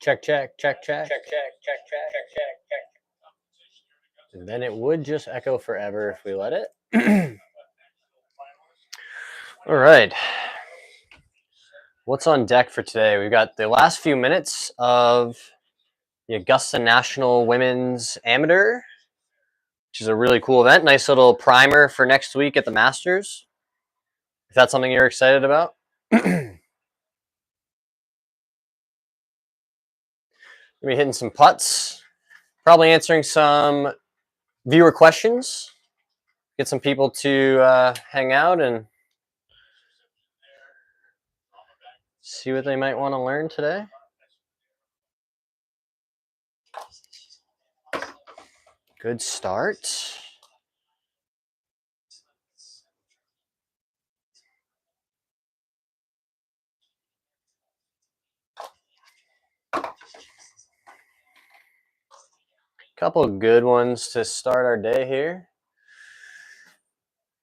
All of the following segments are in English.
Check, check, check, check. Check, check, check, check, check, check, check. And then it would just echo forever if we let it. All right. What's on deck for today? We've got the last few minutes of the Augusta National Women's Amateur, which is a really cool event. Nice little primer for next week at the Masters. If that's something you're excited about. Gonna be hitting some putts. Probably answering some viewer questions. Get some people to hang out and see what they might want to learn today. Good start. Couple of good ones to start our day here.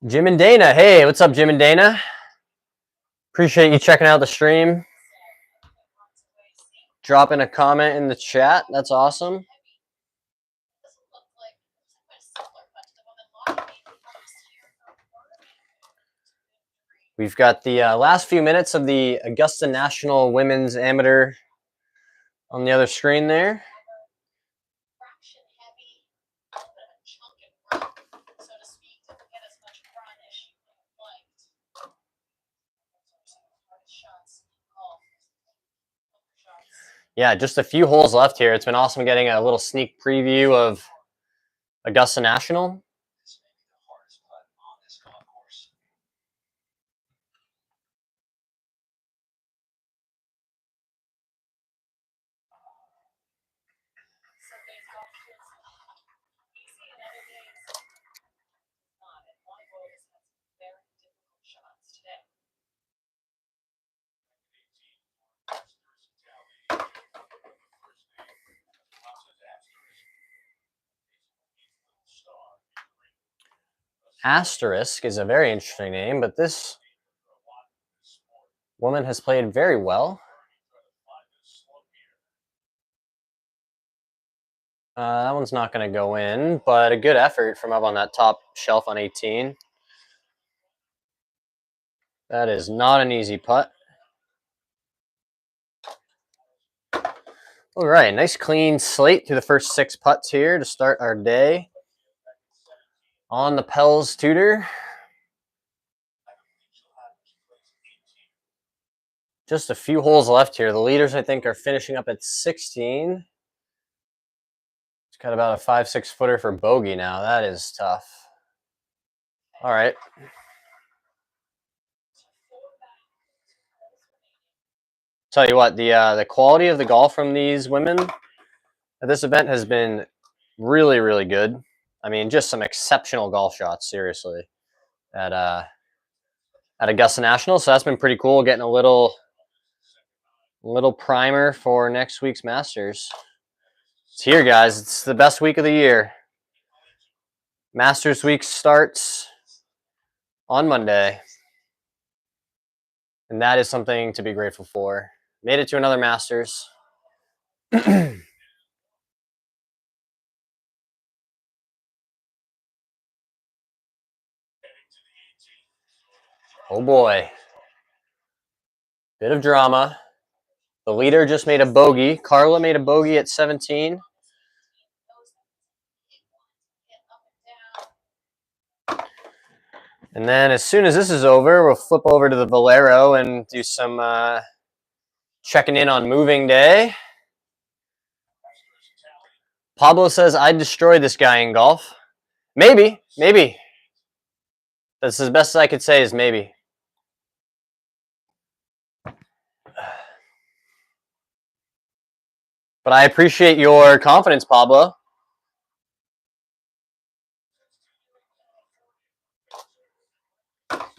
Jim and Dana. Hey, what's up, Jim and Dana? Appreciate you checking out the stream. Dropping a comment in the chat. That's awesome. We've got the last few minutes of the Augusta National Women's Amateur on the other screen there. Yeah, just a few holes left here. It's been awesome getting a little sneak preview of Augusta National. Asterisk is a very interesting name, but this woman has played very well. That one's not going to go in, but a good effort from up on that top shelf on 18. That is not an easy putt. All right, nice clean slate through the first 6 putts here to start our day on the Pels Tutor. Just a few holes left here. The leaders, I think, are finishing up at 16. It's got about a 5-6 footer for bogey now. That is tough. All right. Tell you what, the quality of the golf from these women at this event has been really, really good. I mean, just some exceptional golf shots, seriously, at Augusta National. So that's been pretty cool, getting a little primer for next week's Masters. It's here, guys. It's the best week of the year. Masters week starts on Monday, and that is something to be grateful for. Made it to another Masters. Oh boy. Bit of drama. The leader just made a bogey. Carla made a bogey at 17. And then as soon as this is over, we'll flip over to the Valero and do some checking in on moving day. Pablo says, I'd destroy this guy in golf. Maybe. That's as best as I could say is maybe. But I appreciate your confidence, Pablo.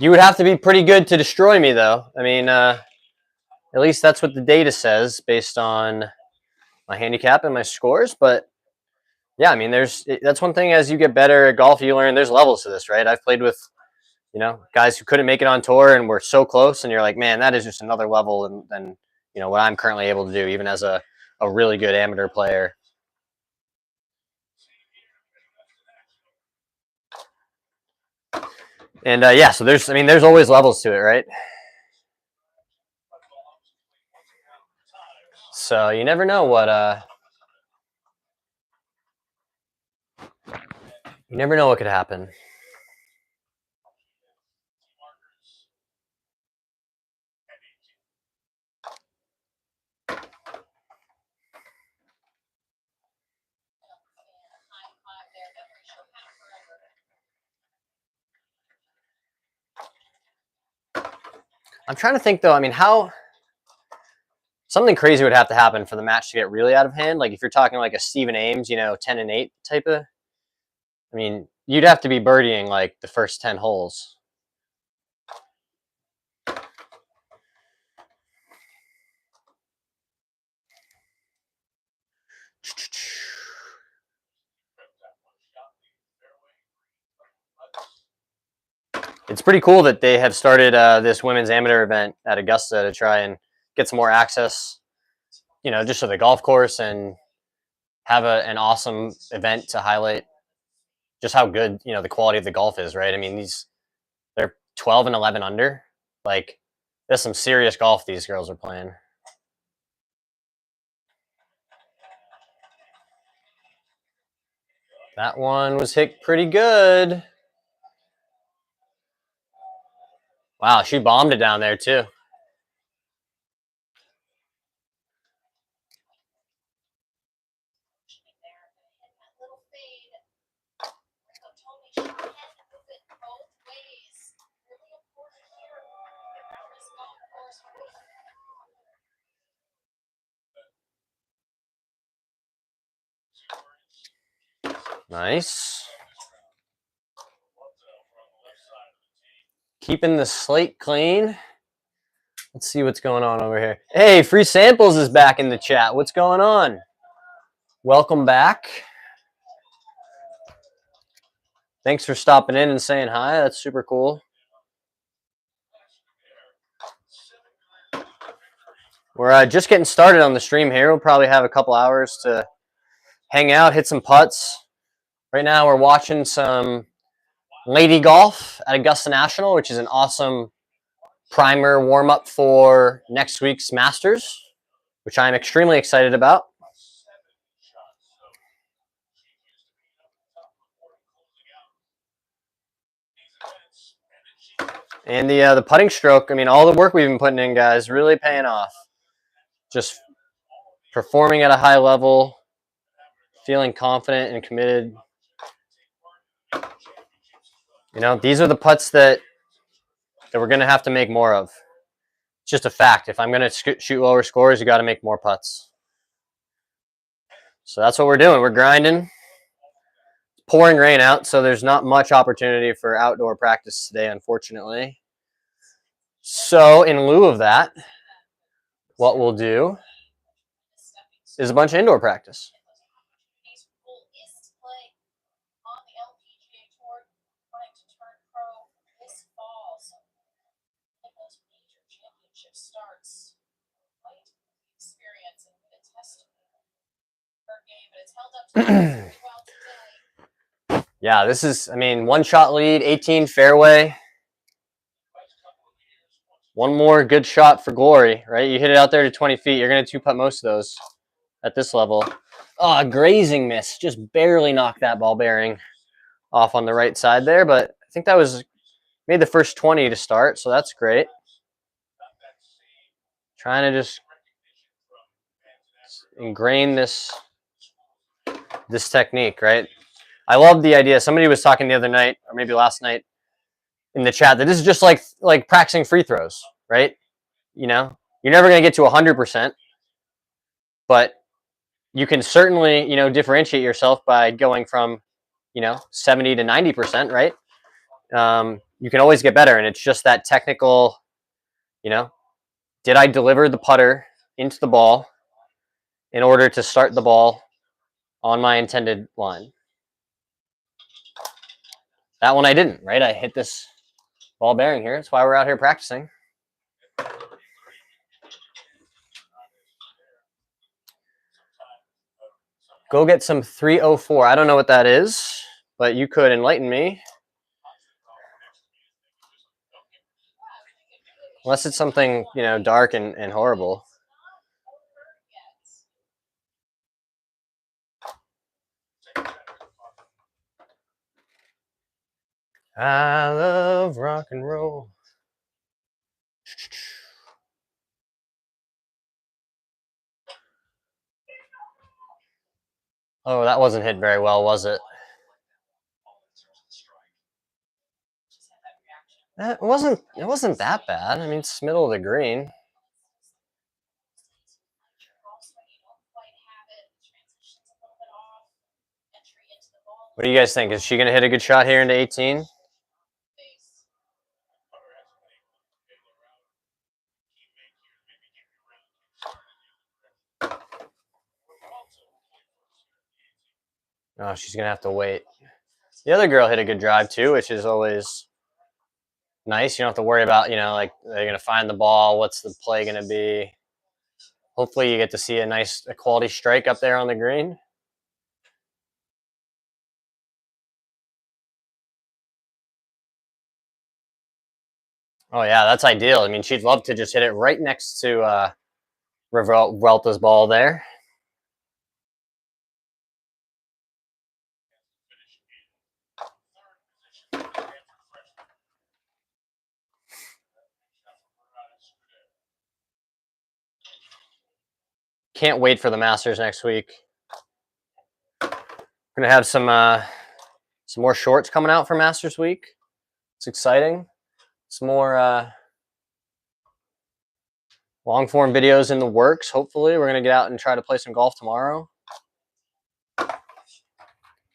You would have to be pretty good to destroy me, though. I mean, at least that's what the data says based on my handicap and my scores. But yeah, I mean, that's one thing. As you get better at golf, you learn there's levels to this, right? I've played with guys who couldn't make it on tour and were so close, and you're like, man, that is just another level than what I'm currently able to do, even as a really good amateur player. And yeah, so there's always levels to it, right? So you never know what could happen. I'm trying to think though. I mean, how something crazy would have to happen for the match to get really out of hand. Like if you're talking like a Stephen Ames, 10-8 type of. I mean, you'd have to be birdieing like the first 10 holes. It's pretty cool that they have started this women's amateur event at Augusta to try and get some more access, just to the golf course and have an awesome event to highlight just how good, the quality of the golf is, right? I mean, they're 12 and 11 under. Like, there's some serious golf these girls are playing. That one was hit pretty good. Wow, she bombed it down there too. Nice. Keeping the slate clean. Let's see what's going on over here. Hey, Free Samples is back in the chat. What's going on? Welcome back. Thanks for stopping in and saying hi. That's super cool. We're just getting started on the stream here. We'll probably have a couple hours to hang out, hit some putts. Right now we're watching some lady golf at Augusta National, which is an awesome primer warm-up for next week's Masters, which I'm extremely excited about. And the putting stroke, I mean, all the work we've been putting in, guys, really paying off. Just performing at a high level, feeling confident and committed. These are the putts that we're going to have to make more of. It's just a fact. If I'm going to shoot lower scores, you got to make more putts. So that's what we're doing. We're grinding. It's pouring rain out, so there's not much opportunity for outdoor practice today, unfortunately. So in lieu of that, what we'll do is a bunch of indoor practice. Yeah, this is, one shot lead, 18 fairway. One more good shot for glory, right? You hit it out there to 20 feet. You're going to two-putt most of those at this level. Oh, grazing miss. Just barely knocked that ball bearing off on the right side there, but I think that made the first 20 to start, so that's great. Trying to just ingrain this technique, right? I love the idea. Somebody was talking the other night, or maybe last night, in the chat that this is just like practicing free throws, right? You're never going to get to 100%, but you can certainly, differentiate yourself by going from, 70 to 90%, right? you can always get better, and it's just that technical, did I deliver the putter into the ball in order to start the ball on my intended line? That one I didn't, right? I hit this ball bearing here. That's why we're out here practicing. Go get some 304. I don't know what that is, but you could enlighten me. Unless it's something, dark and horrible. I love rock and roll. Oh, that wasn't hit very well, was it? It wasn't that bad. I mean, it's middle of the green. What do you guys think? Is she going to hit a good shot here into 18? Oh, she's going to have to wait. The other girl hit a good drive too, which is always nice. You don't have to worry about, like, they're going to find the ball. What's the play going to be? Hopefully you get to see a quality strike up there on the green. Oh, yeah, that's ideal. I mean, she'd love to just hit it right next to Revuelta's ball there. Can't wait for the Masters next week. We're going to have some more shorts coming out for Masters week. It's exciting. Some more long form videos in the works. Hopefully, we're going to get out and try to play some golf tomorrow.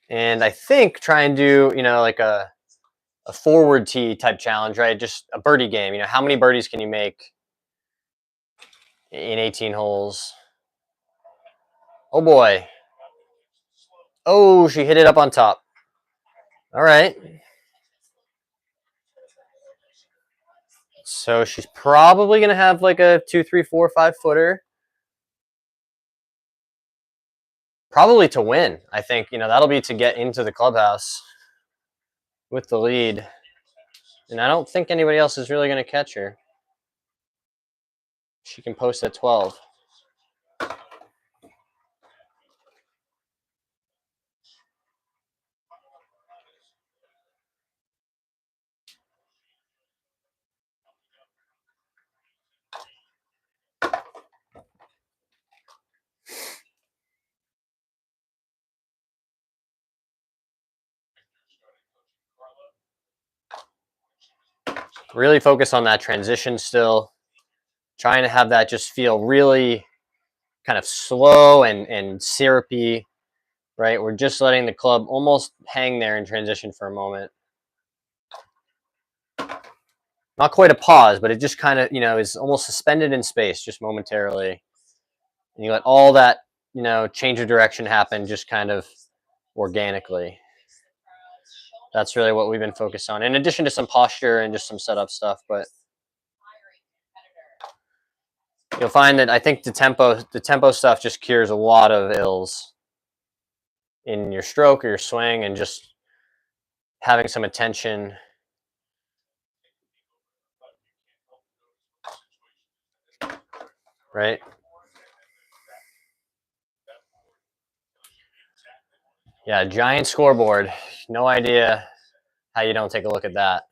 And I think try and do, like a forward tee type challenge, right? Just a birdie game. How many birdies can you make in 18 holes? Oh, boy. Oh, she hit it up on top. All right. So she's probably going to have like a 2, 3, 4, 5 footer. Probably to win. I think, that'll be to get into the clubhouse with the lead. And I don't think anybody else is really going to catch her. She can post at 12. Really focus on that transition still. Trying to have that just feel really kind of slow and syrupy, right? We're just letting the club almost hang there in transition for a moment. Not quite a pause, but it just kind of, is almost suspended in space just momentarily. And you let all that, change of direction happen just kind of organically. That's really what we've been focused on, in addition to some posture and just some setup stuff. But you'll find that I think the tempo stuff just cures a lot of ills in your stroke or your swing, and just having some attention. Right? Yeah, giant scoreboard. No idea how you don't take a look at that.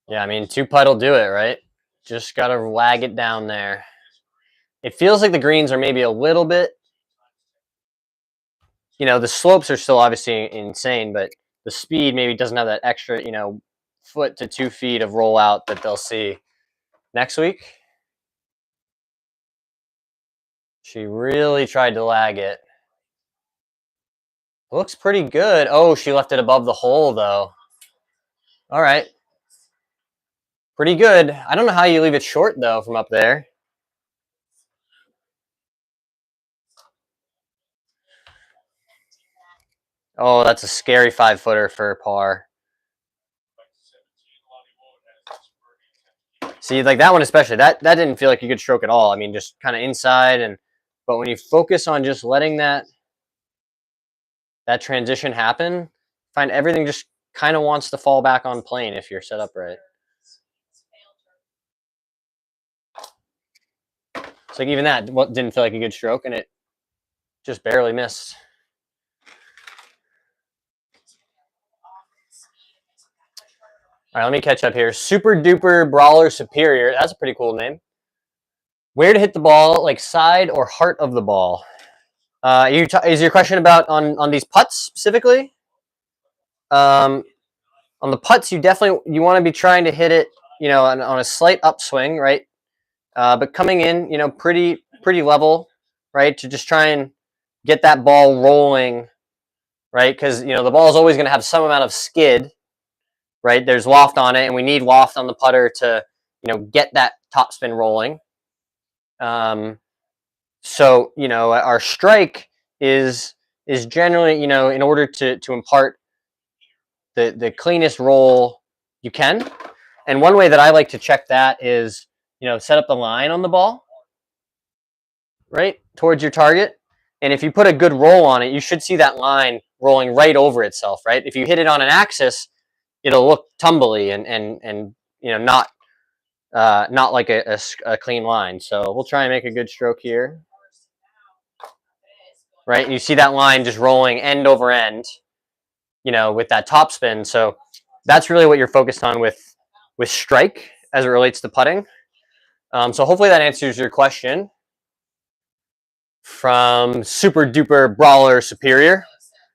Yeah, I mean, 2-putt will do it, right? Just got to lag it down there. It feels like the greens are maybe a little bit, the slopes are still obviously insane, but the speed maybe doesn't have that extra, foot to 2 feet of rollout that they'll see next week. She really tried to lag it. Looks pretty good. Oh, she left it above the hole, though. All right. Pretty good. I don't know how you leave it short, though, from up there. Oh, that's a scary 5-footer for par. See, like that one especially, that didn't feel like a good stroke at all. I mean, just kind of inside, but when you focus on just letting that transition happen, find everything just kind of wants to fall back on plane if you're set up right. It's like even that didn't feel like a good stroke, and it just barely missed. All right, let me catch up here. Super Duper Brawler Superior. That's a pretty cool name. Where to hit the ball, like side or heart of the ball? Is your question about on these putts specifically? On the putts, you want to be trying to hit it, on a slight upswing, right? But coming in, pretty level, right? To just try and get that ball rolling, right? Because the ball is always going to have some amount of skid, right? There's loft on it, and we need loft on the putter to, get that topspin rolling. So our strike is generally, in order to impart the cleanest roll you can. And one way that I like to check that is, set up the line on the ball, right, towards your target. And if you put a good roll on it, you should see that line rolling right over itself, right? If you hit it on an axis, it'll look tumbly and not like a clean line. So we'll try and make a good stroke here, right? And you see that line just rolling end over end, with that topspin. So that's really what you're focused on with strike as it relates to putting. So hopefully that answers your question. From Super Duper Brawler Superior,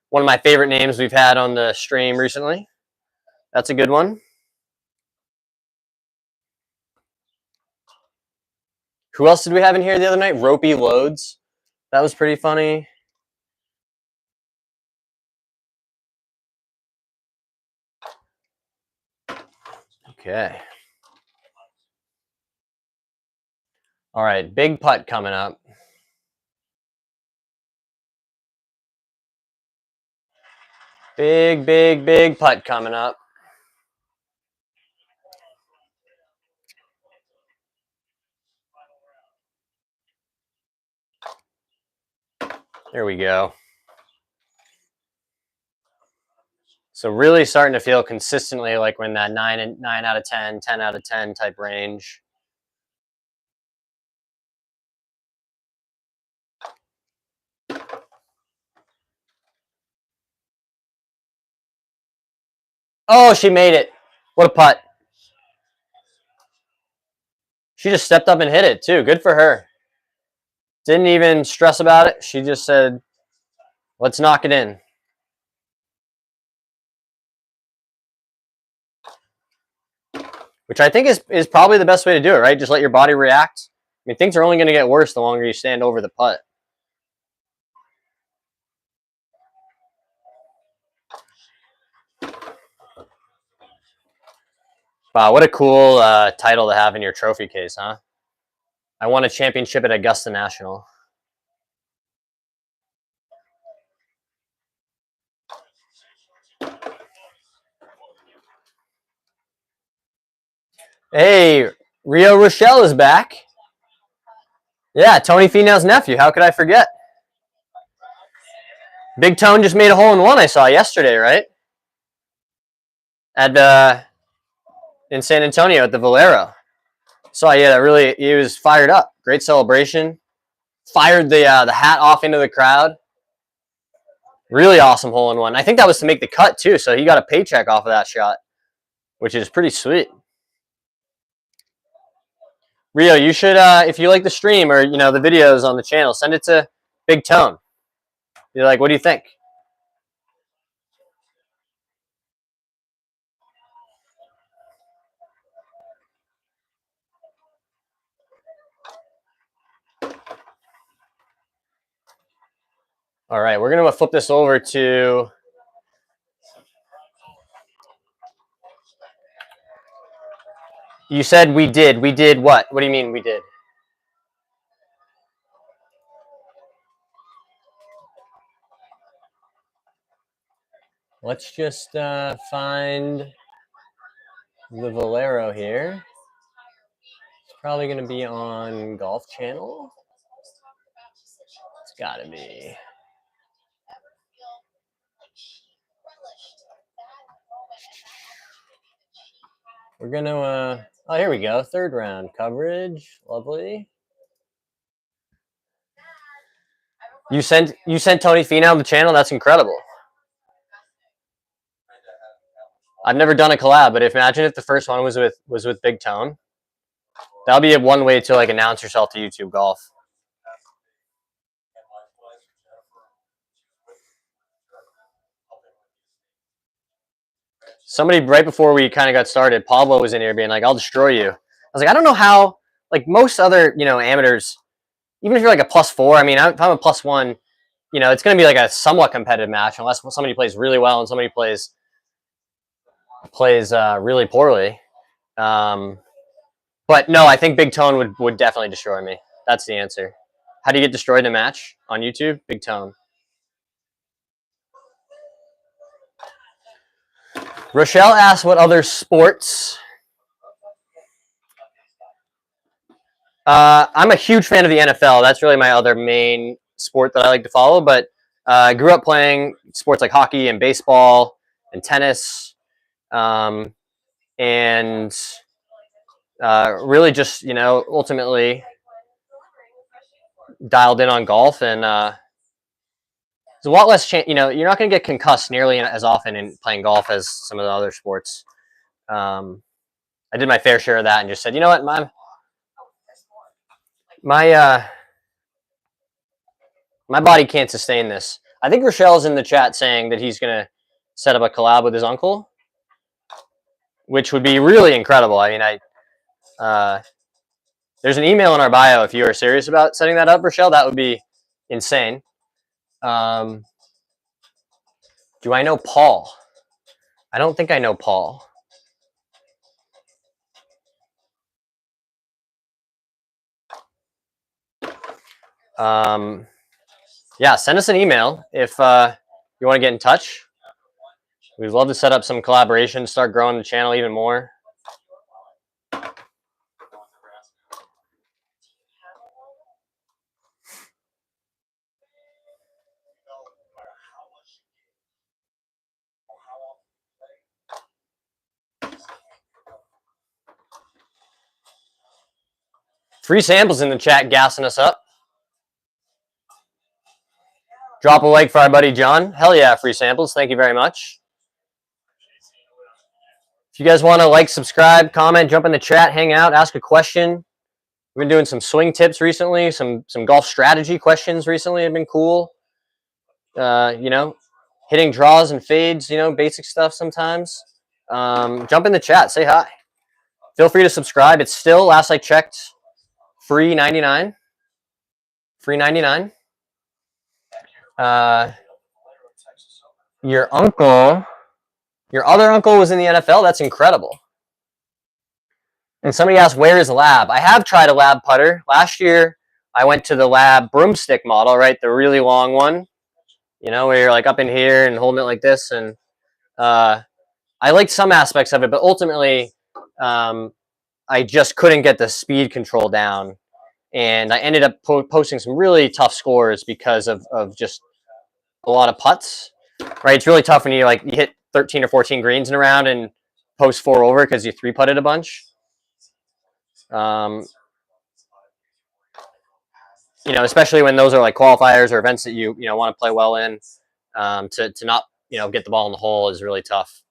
one of my favorite names we've had on the stream recently. That's a good one. Who else did we have in here the other night? Ropey Loads. That was pretty funny. Okay. All right, big putt coming up. Big putt coming up. There we go. So really starting to feel consistently like we're in that 9 out of 10, 10 out of 10 type range. Oh, she made it. What a putt. She just stepped up and hit it too. Good for her. Didn't even stress about it. She just said, let's knock it in. Which I think is probably the best way to do it, right? Just let your body react. I mean, things are only going to get worse the longer you stand over the putt. Wow, what a cool title to have in your trophy case, huh? I won a championship at Augusta National. Hey, Rio Rochelle is back. Yeah, Tony Finau's nephew. How could I forget? Big Tone just made a hole-in-one I saw yesterday, right? At in San Antonio at the Valero. So yeah, really, he was fired up. Great celebration. Fired the hat off into the crowd. Really awesome hole-in-one. I think that was to make the cut too, so he got a paycheck off of that shot, which is pretty sweet. Rio, you should, if you like the stream or the videos on the channel, send it to Big Tone. You're like, what do you think? All right, we're going to flip this over to you said we did. We did what? What do you mean we did? Let's just find the Valero here. It's probably going to be on Golf Channel. It's got to be. We're going to, oh, here we go. Third round coverage. Lovely. You sent Tony Finau the channel? That's incredible. I've never done a collab, but imagine if the first one was with Big Tone. That'll be one way to like announce yourself to YouTube Golf. Somebody right before we kind of got started, Pablo was in here being like, "I'll destroy you." I was like, I don't know how. Like most other amateurs, even if you're like a +4, I mean, if I'm a +1, it's going to be like a somewhat competitive match unless somebody plays really well and somebody plays really poorly. But no, I think Big Tone would definitely destroy me. That's the answer. How do you get destroyed in a match on YouTube? Big Tone. Rochelle asked what other sports. I'm a huge fan of the NFL. That's really my other main sport that I like to follow. But I grew up playing sports like hockey and baseball and tennis, and really just ultimately dialed in on golf. And there's a lot less chance. You're not going to get concussed nearly as often in playing golf as some of the other sports. I did my fair share of that and just said, you know what, my body can't sustain this. I think Rochelle's in the chat saying that he's going to set up a collab with his uncle, which would be really incredible. I mean, there's an email in our bio if you are serious about setting that up, Rochelle. That would be insane. Do I know Paul? I don't think I know Paul. Yeah, send us an email if you want to get in touch. We'd love to set up some collaboration, start growing the channel even more. Free samples in the chat, gassing us up. Drop a like for our buddy John. Hell yeah, free samples. Thank you very much. If you guys want to like, subscribe, comment, jump in the chat, hang out, ask a question. We've been doing some swing tips recently, some golf strategy questions recently have been cool. Hitting draws and fades, basic stuff sometimes. Jump in the chat, say hi. Feel free to subscribe. It's still, last I checked, free 99. Free 99. Your other uncle was in the NFL? That's incredible. And somebody asked, where is Lab? I have tried a Lab putter. Last year, I went to the Lab broomstick model, right? The really long one, where you're like up in here and holding it like this. And I liked some aspects of it, but ultimately, I just couldn't get the speed control down. And I ended up posting some really tough scores because of just a lot of putts, right? It's really tough when you hit 13 or 14 greens in a round and post 4 over because you 3-putted a bunch. Especially when those are like qualifiers or events that you want to play well in, to not get the ball in the hole is really tough.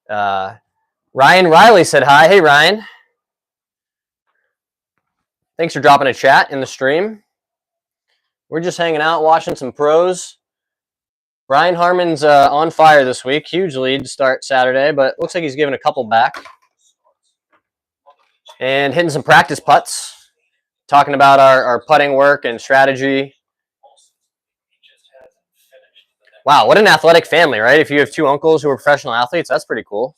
Ryan Riley said hi. Hey Ryan, thanks for dropping a chat in the stream. We're just hanging out watching some pros. Brian Harmon's on fire this week. Huge lead to start Saturday, but looks like he's giving a couple back and hitting some practice putts. Talking about our putting work and strategy. Wow, what an athletic family, right? If you have two uncles who are professional athletes, that's pretty cool.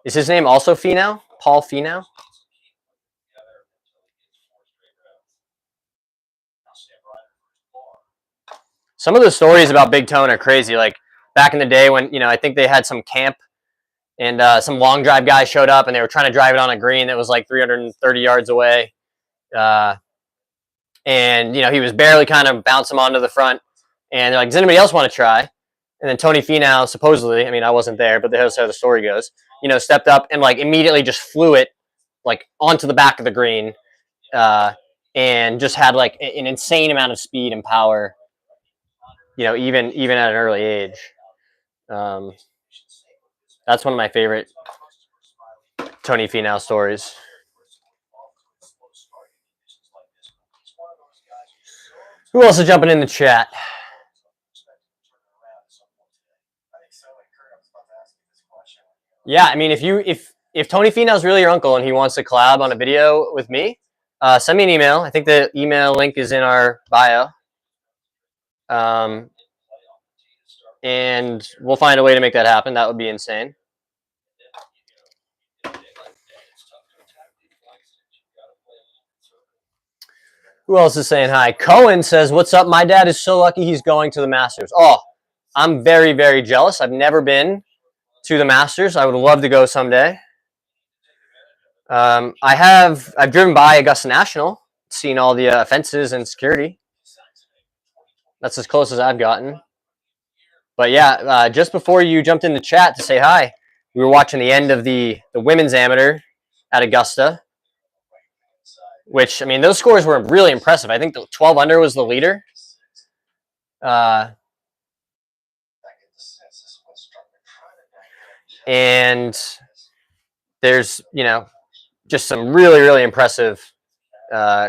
Is his name also Finau? Paul Finau? Some of the stories about Big Tone are crazy. Like back in the day when, I think they had some camp and some long drive guy showed up and they were trying to drive it on a green that was like 330 yards away. And, he was barely kind of bouncing onto the front. And they're like, does anybody else want to try? And then Tony Finau, supposedly, I mean, I wasn't there, but that's how the story goes, stepped up and like immediately just flew it like onto the back of the green and just had like an insane amount of speed and power, even at an early age. That's one of my favorite Tony Finau stories. Who else is jumping in the chat? Yeah, I mean, if Tony Finau's really your uncle and he wants to collab on a video with me, send me an email. I think the email link is in our bio. And we'll find a way to make that happen. That would be insane. Who else is saying hi? Cohen says, what's up? My dad is so lucky he's going to the Masters. Oh, I'm very, very jealous. I've never been to the Masters. I would love to go someday. I've driven by Augusta National, seen all the fences and security. That's as close as I've gotten. But yeah, just before you jumped in the chat to say hi, we were watching the end of the women's amateur at Augusta, which, I mean, those scores were really impressive. I think the 12 under was the leader. And there's, just some really, really impressive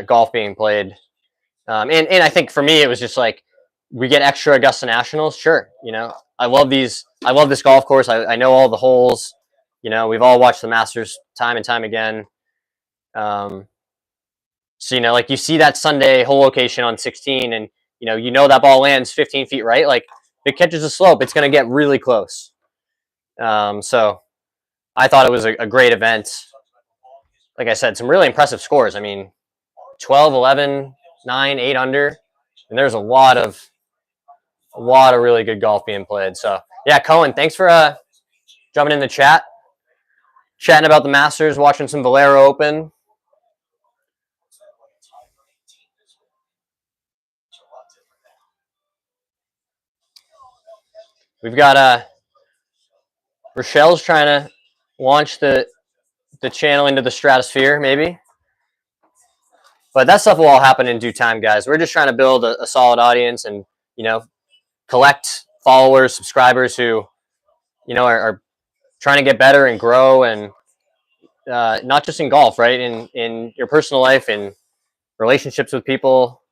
golf being played. And I think for me, it was just like, we get extra Augusta Nationals. Sure. I love this golf course. I know all the holes. We've all watched the Masters time and time again. So, like you see that Sunday hole location on 16 and, that ball lands 15 feet right. Like if it catches a slope, it's going to get really close. So I thought it was a great event. Like I said, some really impressive scores. I mean, 12, 11, 9, 8 under. And there's a lot of really good golf being played. So, yeah, Cohen, thanks for jumping in the chat, chatting about the Masters, watching some Valero Open. We've got Rochelle's trying to launch the channel into the stratosphere, maybe. But that stuff will all happen in due time, guys. We're just trying to build a solid audience and, collect followers, subscribers who, are trying to get better and grow, and not just in golf, right? In your personal life and relationships with people.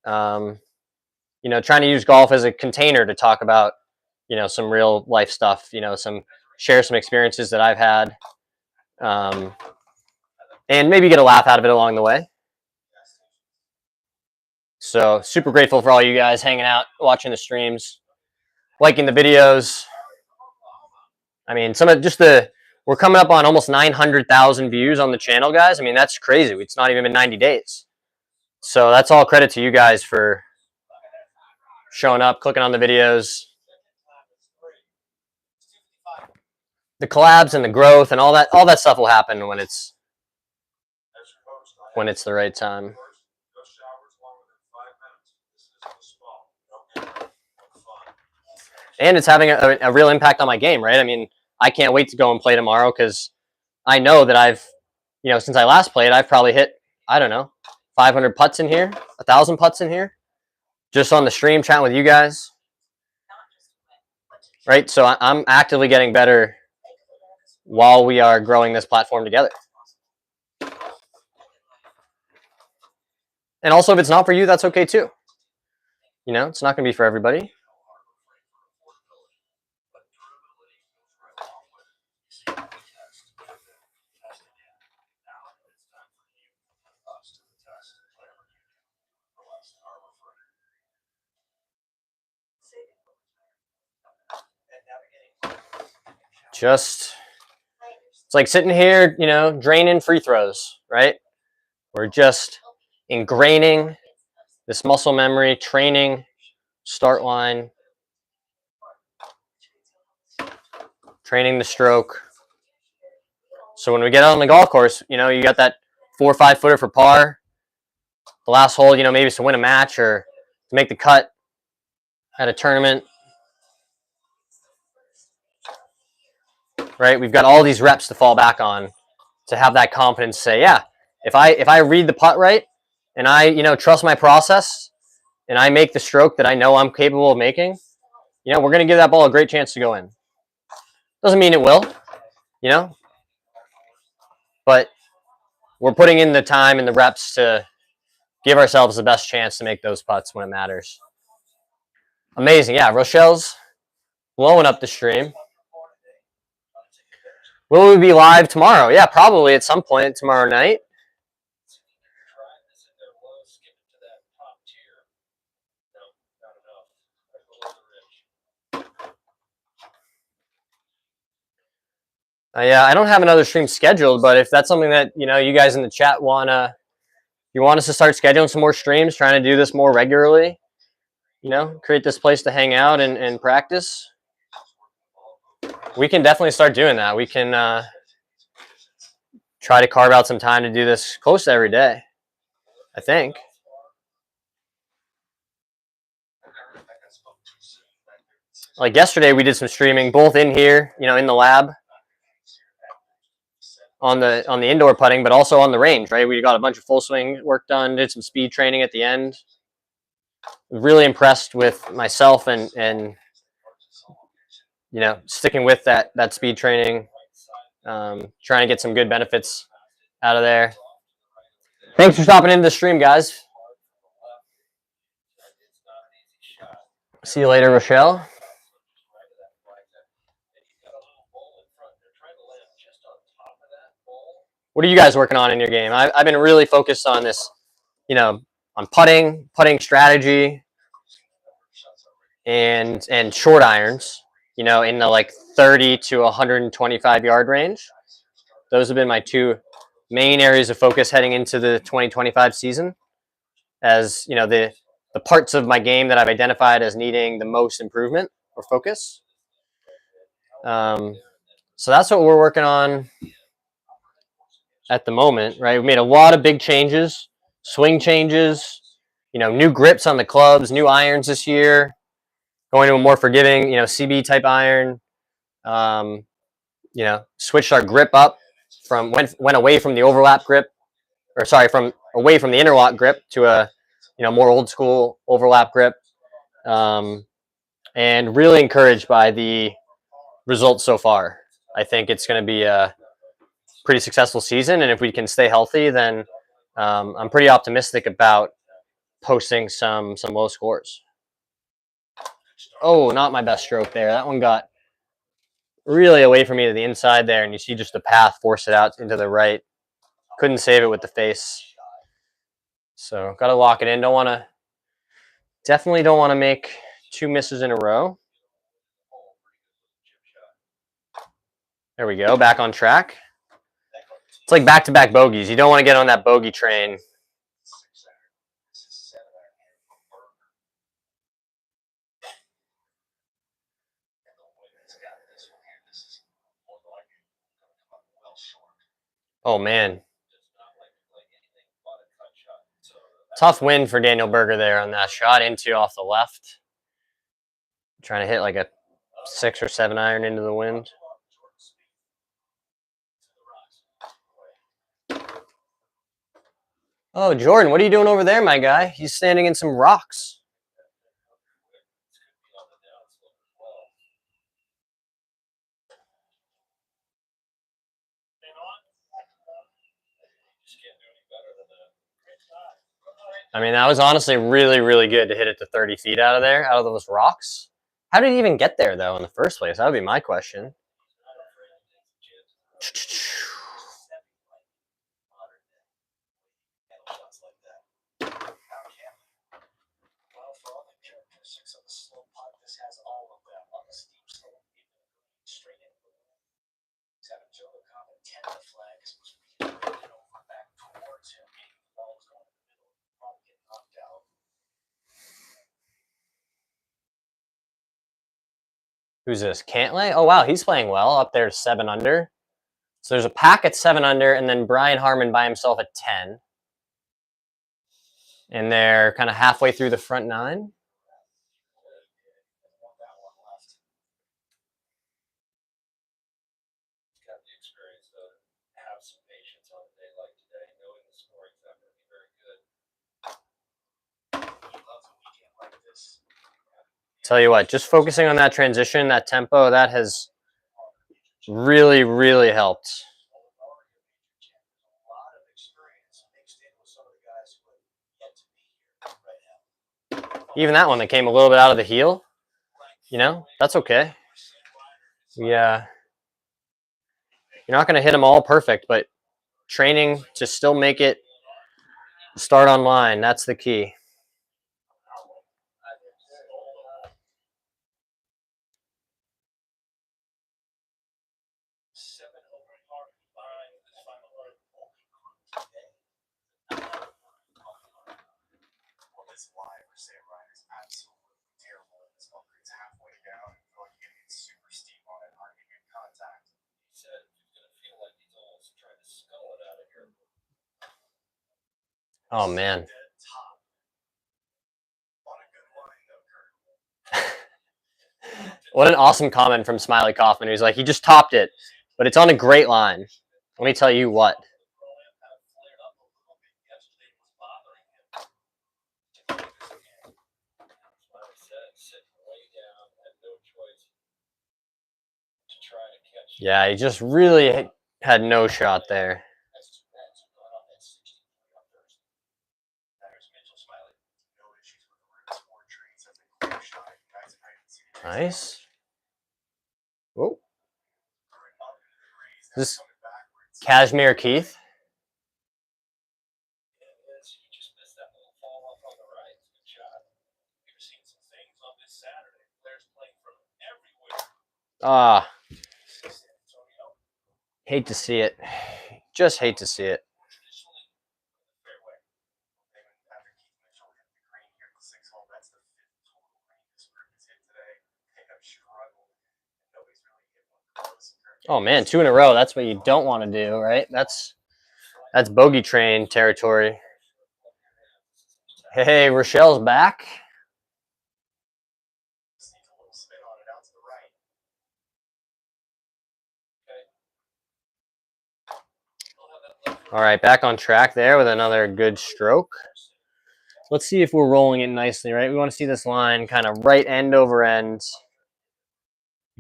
Trying to use golf as a container to talk about, some real life stuff, share some experiences that I've had, and maybe get a laugh out of it along the way. So super grateful for all you guys hanging out, watching the streams, liking the videos. I mean, we're coming up on almost 900,000 views on the channel, guys. I mean, that's crazy. It's not even been 90 days. So that's all credit to you guys for showing up, clicking on the videos, the collabs and the growth and all that stuff will happen when it's the right time. And it's having a real impact on my game, right? I mean, I can't wait to go and play tomorrow because I know that I've, since I last played, I've probably hit, I don't know, 500 putts in here, 1,000 putts in here, just on the stream, chatting with you guys. Right? So I'm actively getting better while we are growing this platform together. And also, if it's not for you, that's okay too. It's not going to be for everybody. Just, it's like sitting here, you know, draining free throws, right? We're just ingraining this muscle memory, training, start line, training the stroke. So when we get out on the golf course, you know, you got that 4 or 5 footer for par. The last hole, you know, maybe it's to win a match or to make the cut at a tournament. Right? We've got all these reps to fall back on to have that confidence to say, yeah, if I read the putt right and I, you know, trust my process and I make the stroke that I know I'm capable of making, you know, we're going to give that ball a great chance to go in. Doesn't mean it will, you know, but we're putting in the time and the reps to give ourselves the best chance to make those putts when it matters. Amazing. Yeah, Rochelle's blowing up the stream. Will we be live tomorrow? Yeah, probably at some point tomorrow night. Yeah, I don't have another stream scheduled, but if that's something that, you know, you guys in the chat you want us to start scheduling some more streams, trying to do this more regularly, you know, create this place to hang out and practice, we can definitely start doing that. We can try to carve out some time to do this close to every day, I think. Like yesterday, we did some streaming both in here, you know, in the lab on the indoor putting, but also on the range, right? We got a bunch of full swing work done, did some speed training at the end. Really impressed with myself and you know, sticking with that speed training, trying to get some good benefits out of there. Thanks for stopping into the stream, guys. See you later, Rochelle. What are you guys working on in your game? I've been really focused on this, you know, on putting strategy, and short irons, you know, in the like 30 to 125 yard range. Those have been my two main areas of focus heading into the 2025 season, as, you know, the parts of my game that I've identified as needing the most improvement or focus. So that's what we're working on at the moment, right? We made a lot of big changes, swing changes, you know, new grips on the clubs, new irons this year, going to a more forgiving, you know, CB type iron. You know, switched our grip up from went away from the overlap grip, or sorry, from away from the interlock grip to a, you know, more old school overlap grip, and really encouraged by the results so far. I think it's going to be a pretty successful season, and if we can stay healthy, then I'm pretty optimistic about posting some low scores. Oh, not my best stroke there. That one got really away from me to the inside there, and you see just the path force it out into the right. Couldn't save it with the face. So got to lock it in. Definitely don't want to make 2 misses in a row. There we go, back on track. It's like back-to-back bogeys. You don't want to get on that bogey train. Oh, man. Tough win for Daniel Berger there on that shot into off the left. Trying to hit like a 6 or 7 iron into the wind. Oh, Jordan, what are you doing over there, my guy? He's standing in some rocks. I mean, that was honestly really, really good to hit it to 30 feet out of there, out of those rocks. How did he even get there, though, in the first place? That would be my question. Who's this? Cantlay? Oh, wow, he's playing well. Up there to 7 under. So there's a pack at 7 under, and then Brian Harmon by himself at 10. And they're kind of halfway through the front 9. Tell you what, just focusing on that transition, that tempo, that has really, really helped. Even that one that came a little bit out of the heel, you know, that's okay. Yeah, you're not going to hit them all perfect, but training to still make it start on line, that's the key. Oh, man. What an awesome comment from Smiley Kaufman. He's like, he just topped it, but it's on a great line. Let me tell you what. Yeah, he just really had no shot there. Nice. Whoa. This Cashmere Keith. Ah. Hate to see it. Just hate to see it. Oh man, 2 in a row. That's what you don't want to do, right? That's bogey train territory. Hey, Rochelle's back. All right, back on track there with another good stroke. Let's see if we're rolling it nicely, right? We want to see this line kind of right end over end,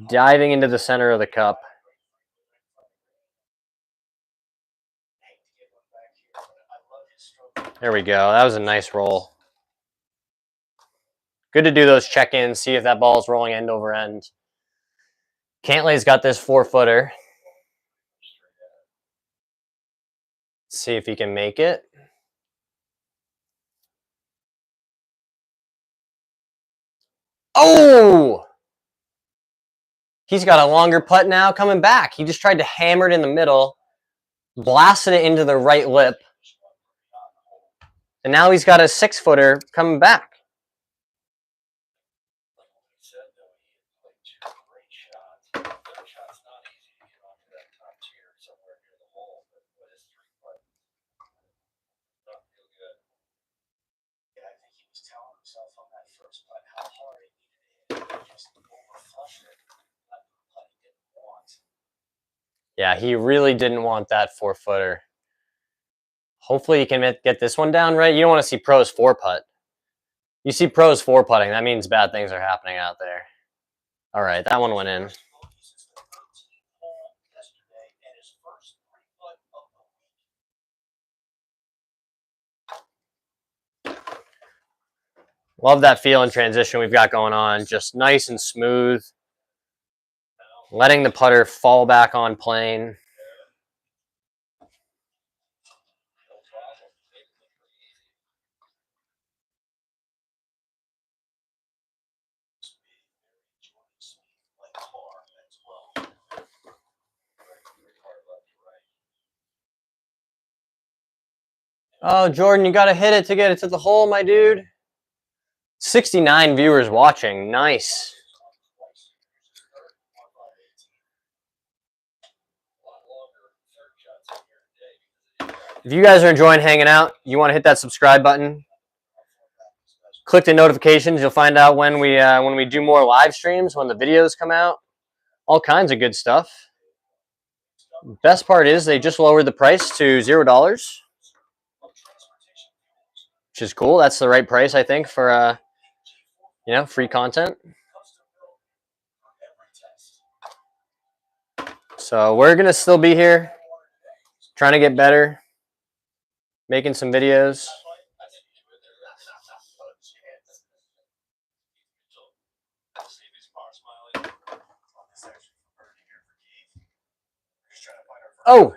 diving into the center of the cup. There we go. That was a nice roll. Good to do those check-ins, see if that ball is rolling end over end. Cantlay's got this 4-footer. See if he can make it. Oh! He's got a longer putt now coming back. He just tried to hammer it in the middle, blasted it into the right lip, and now he's got a 6-footer coming back. Yeah, he really didn't want that 4-footer. Hopefully he can get this one down right. You don't want to see pros 4-putt. You see pros 4-putting, that means bad things are happening out there. All right, that one went in. Love that feel and transition we've got going on. Just nice and smooth. Letting the putter fall back on plane. Oh, Jordan, you got to hit it to get it to the hole, my dude. 69 viewers watching. Nice. If you guys are enjoying hanging out, you want to hit that subscribe button. Click the notifications. You'll find out when we do more live streams, when the videos come out. All kinds of good stuff. Best part is they just lowered the price to $0, which is cool. That's the right price, I think, for free content. So we're gonna still be here, trying to get better, making some videos. Oh!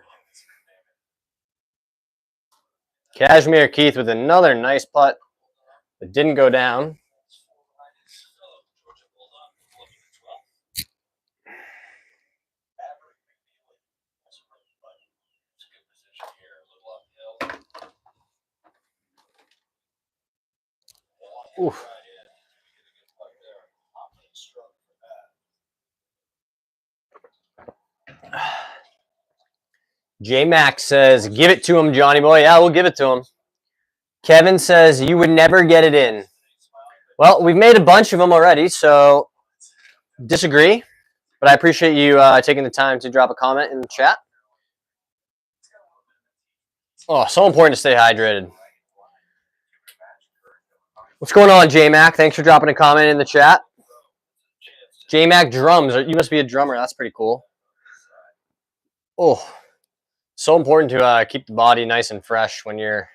Cashmere Keith with another nice putt that didn't go down. Oof. J-Max says, give it to him, Johnny boy. Yeah, we'll give it to him. Kevin says, you would never get it in. Well, we've made a bunch of them already, so disagree. But I appreciate you taking the time to drop a comment in the chat. Oh, so important to stay hydrated. What's going on, J-Mac? Thanks for dropping a comment in the chat. J-Mac drums. You must be a drummer. That's pretty cool. Oh, so important to keep the body nice and fresh when you're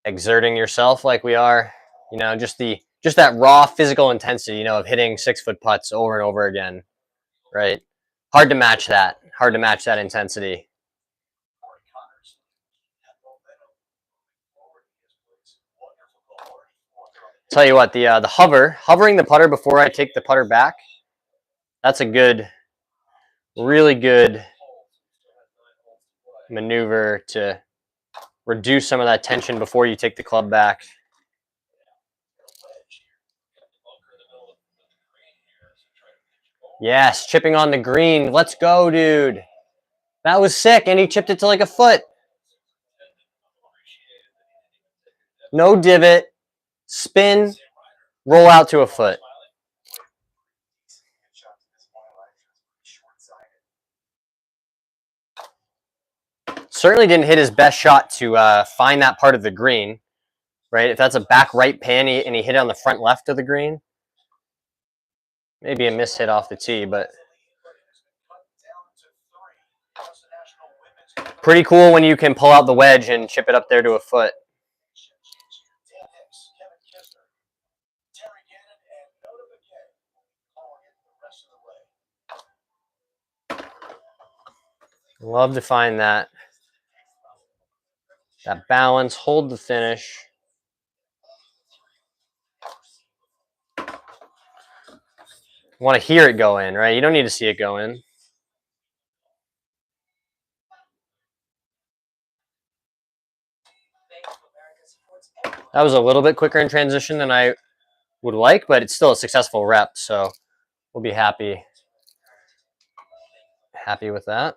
exerting yourself like we are. You know, just that raw physical intensity, you know, of hitting 6-foot putts over and over again, right? Hard to match that. Hard to match that intensity. Tell you what, the hovering the putter before I take the putter back, that's a good, really good maneuver to reduce some of that tension before you take the club back. Yes, chipping on the green. Let's go, dude. That was sick, and he chipped it to like a foot. No divot, spin, roll out to a foot. Certainly didn't hit his best shot to find that part of the green, right? If that's a back right pin and he hit it on the front left of the green, maybe a miss hit off the tee, but pretty cool when you can pull out the wedge and chip it up there to a foot. Love to find that balance, hold the finish. Want to hear it go in, right? You don't need to see it go in. That was a little bit quicker in transition than I would like, but it's still a successful rep, so we'll be happy with that.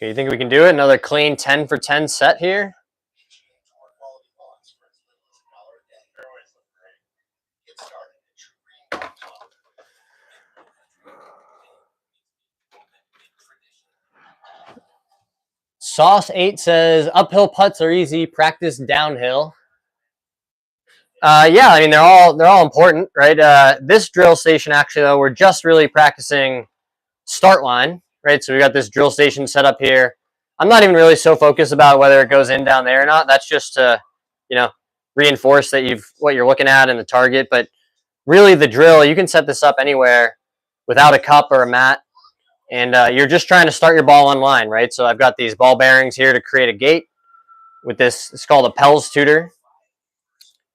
Okay, you think we can do it? Another clean 10 for 10 set here? Sauce 8 says, uphill putts are easy, practice downhill. Yeah, I mean, they're all important, right? This drill station, actually, though, we're just really practicing start line, right? So we got this drill station set up here. I'm not even really so focused about whether it goes in down there or not. That's just to, reinforce that what you're looking at in the target. But really, the drill, you can set this up anywhere without a cup or a mat, And you're just trying to start your ball on line, right? So I've got these ball bearings here to create a gate with this. It's called a Pell's tutor,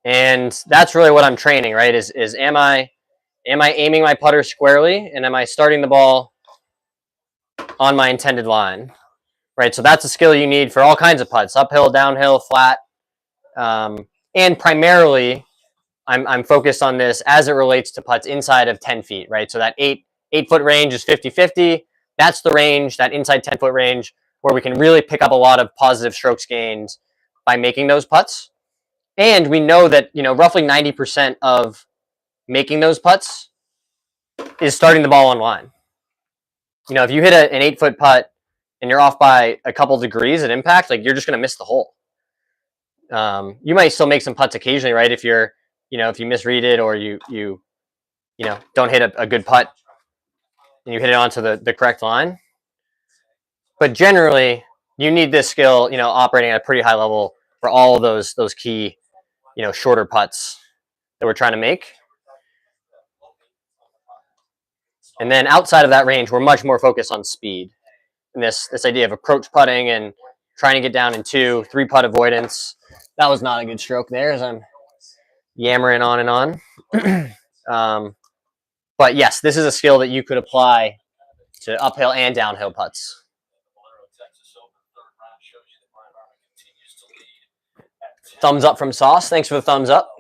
and that's really what I'm training, right? Is am I aiming my putter squarely, and am I starting the ball on my intended line, right? So that's a skill you need for all kinds of putts: uphill, downhill, flat, and primarily I'm focused on this as it relates to putts inside of 10 feet, right? So that 8 foot range is 50-50. That's the range, that inside 10-foot range, where we can really pick up a lot of positive strokes gains by making those putts. And we know that, roughly 90% of making those putts is starting the ball on line. If you hit an 8-foot putt and you're off by a couple degrees at impact, like you're just going to miss the hole. You might still make some putts occasionally, right? If you misread it, or you don't hit a good putt and you hit it onto the correct line. But generally, you need this skill, operating at a pretty high level for all of those key, shorter putts that we're trying to make. And then outside of that range, we're much more focused on speed. And this idea of approach putting and trying to get down in 2, 3 putt avoidance. That was not a good stroke there, as I'm yammering on and on. But yes, this is a skill that you could apply to uphill and downhill putts. Thumbs up from Sauce. Thanks for the thumbs up.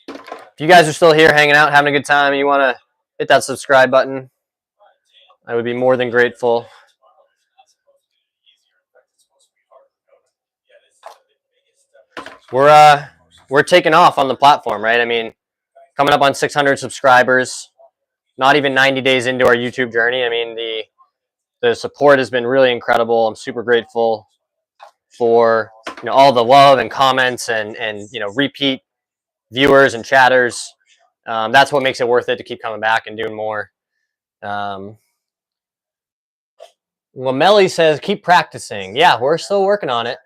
If you guys are still here hanging out, having a good time, and you want to hit that subscribe button, I would be more than grateful. We're taking off on the platform, right? I mean, coming up on 600 subscribers, not even 90 days into our YouTube journey. I mean, the support has been really incredible. I'm super grateful for all the love and comments and repeat viewers and chatters. That's what makes it worth it to keep coming back and doing more. Lamelli says, keep practicing. Yeah, we're still working on it.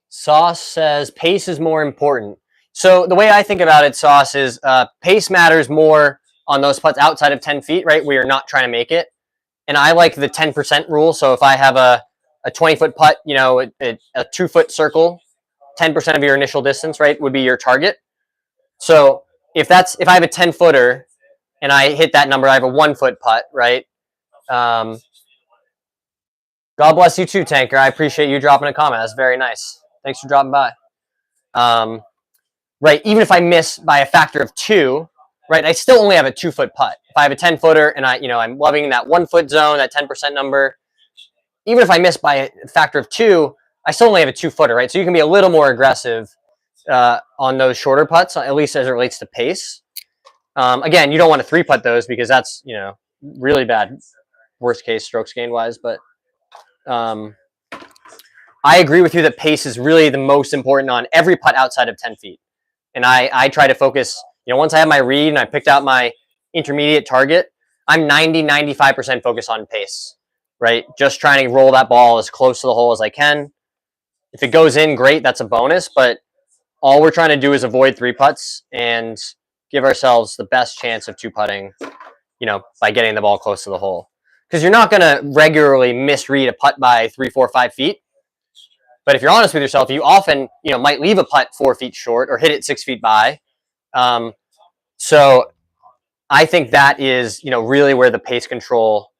Sauce says, pace is more important. So the way I think about it, Sauce, is pace matters more on those putts outside of 10 feet, right? We are not trying to make it. And I like the 10% rule. So if I have a 20-foot putt, a 2-foot circle, 10% of your initial distance, right, would be your target. So if I have a 10-footer and I hit that number, I have a 1-foot putt, right? God bless you too, Tanker. I appreciate you dropping a comment. That's very nice. Thanks for dropping by. Right, even if I miss by a factor of 2, right, I still only have a 2-foot putt. If I have a 10-footer and I'm loving that 1-foot zone, that 10% number, even if I miss by a factor of 2, I still only have a 2-footer, right? So you can be a little more aggressive on those shorter putts, at least as it relates to pace. Again, you don't want to 3-putt those because that's, really bad, worst case strokes gain wise. But I agree with you that pace is really the most important on every putt outside of 10 feet. And I try to focus, once I have my read and I picked out my intermediate target, I'm 95% focused on pace, right? Just trying to roll that ball as close to the hole as I can. If it goes in, great, that's a bonus. But all we're trying to do is avoid 3 putts and give ourselves the best chance of 2-putting, by getting the ball close to the hole. Because you're not going to regularly misread a putt by 3, 4, 5 feet. But if you're honest with yourself, you often, might leave a putt 4 feet short or hit it 6 feet by. So I think that is, really where the pace control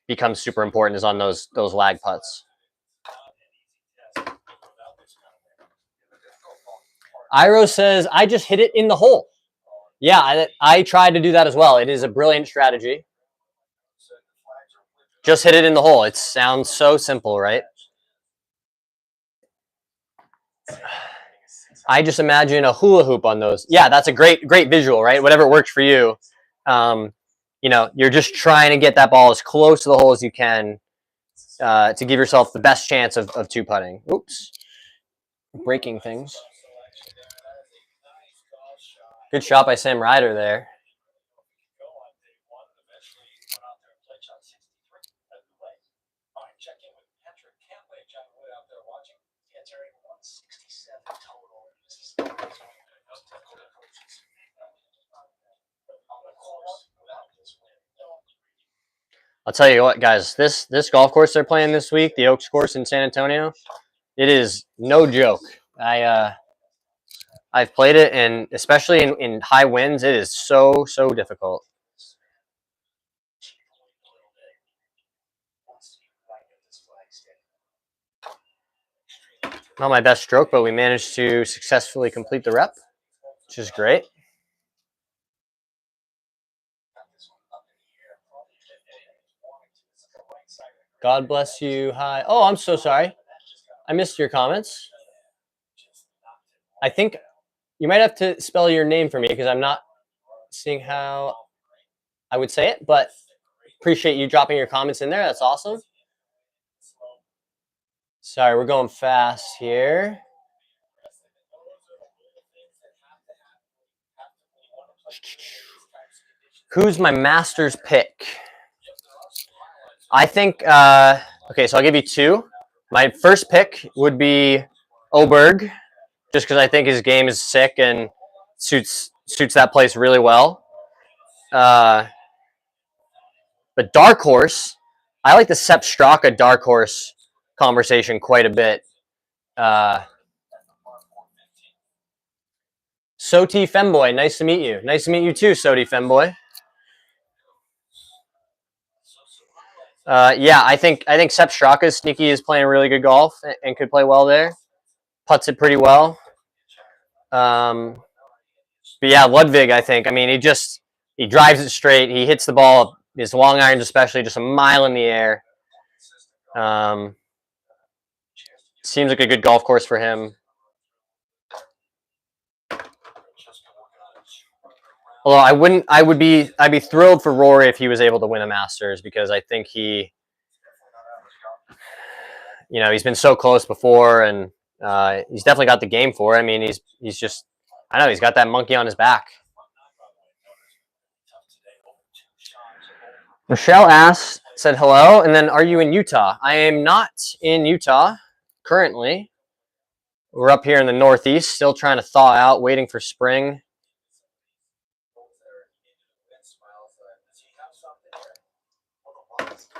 becomes super important, is on those lag putts. Iro says, I just hit it in the hole. Yeah, I tried to do that as well. It is a brilliant strategy. Just hit it in the hole. It sounds so simple, right? I just imagine a hula hoop on those. Yeah, that's a great visual, right? Whatever works for you. You're just trying to get that ball as close to the hole as you can to give yourself the best chance of 2-putting. Oops. Breaking things. Good shot by Sam Ryder there. I'll tell you what, guys. This golf course they're playing this week, the Oaks course in San Antonio, it is no joke. I've played it, and especially in high winds, it is so difficult. Not my best stroke, but we managed to successfully complete the rep, which is great. God bless you. Hi. Oh, I'm so sorry. I missed your comments. I think you might have to spell your name for me because I'm not seeing how I would say it, but appreciate you dropping your comments in there. That's awesome. Sorry, we're going fast here. Who's my Masters pick? I think, okay, so I'll give you two. My first pick would be Oberg, just because I think his game is sick and suits that place really well. But dark horse, I like the Sepp Straka dark horse conversation quite a bit. Soti Femboy, nice to meet you. Nice to meet you too, Soti Femboy. Yeah, I think Sepp Straka is sneaky, is playing really good golf and could play well there. Putts it pretty well. But yeah, Ludwig, I think. I mean, he drives it straight. He hits the ball, his long irons especially, just a mile in the air. Seems like a good golf course for him. Although I'd be thrilled for Rory if he was able to win a Masters, because I think he's been so close before, and he's definitely got the game for it. I mean, he's just, I know, he's got that monkey on his back. Michelle said hello, and then, are you in Utah? I am not in Utah currently. We're up here in the Northeast, still trying to thaw out, waiting for spring.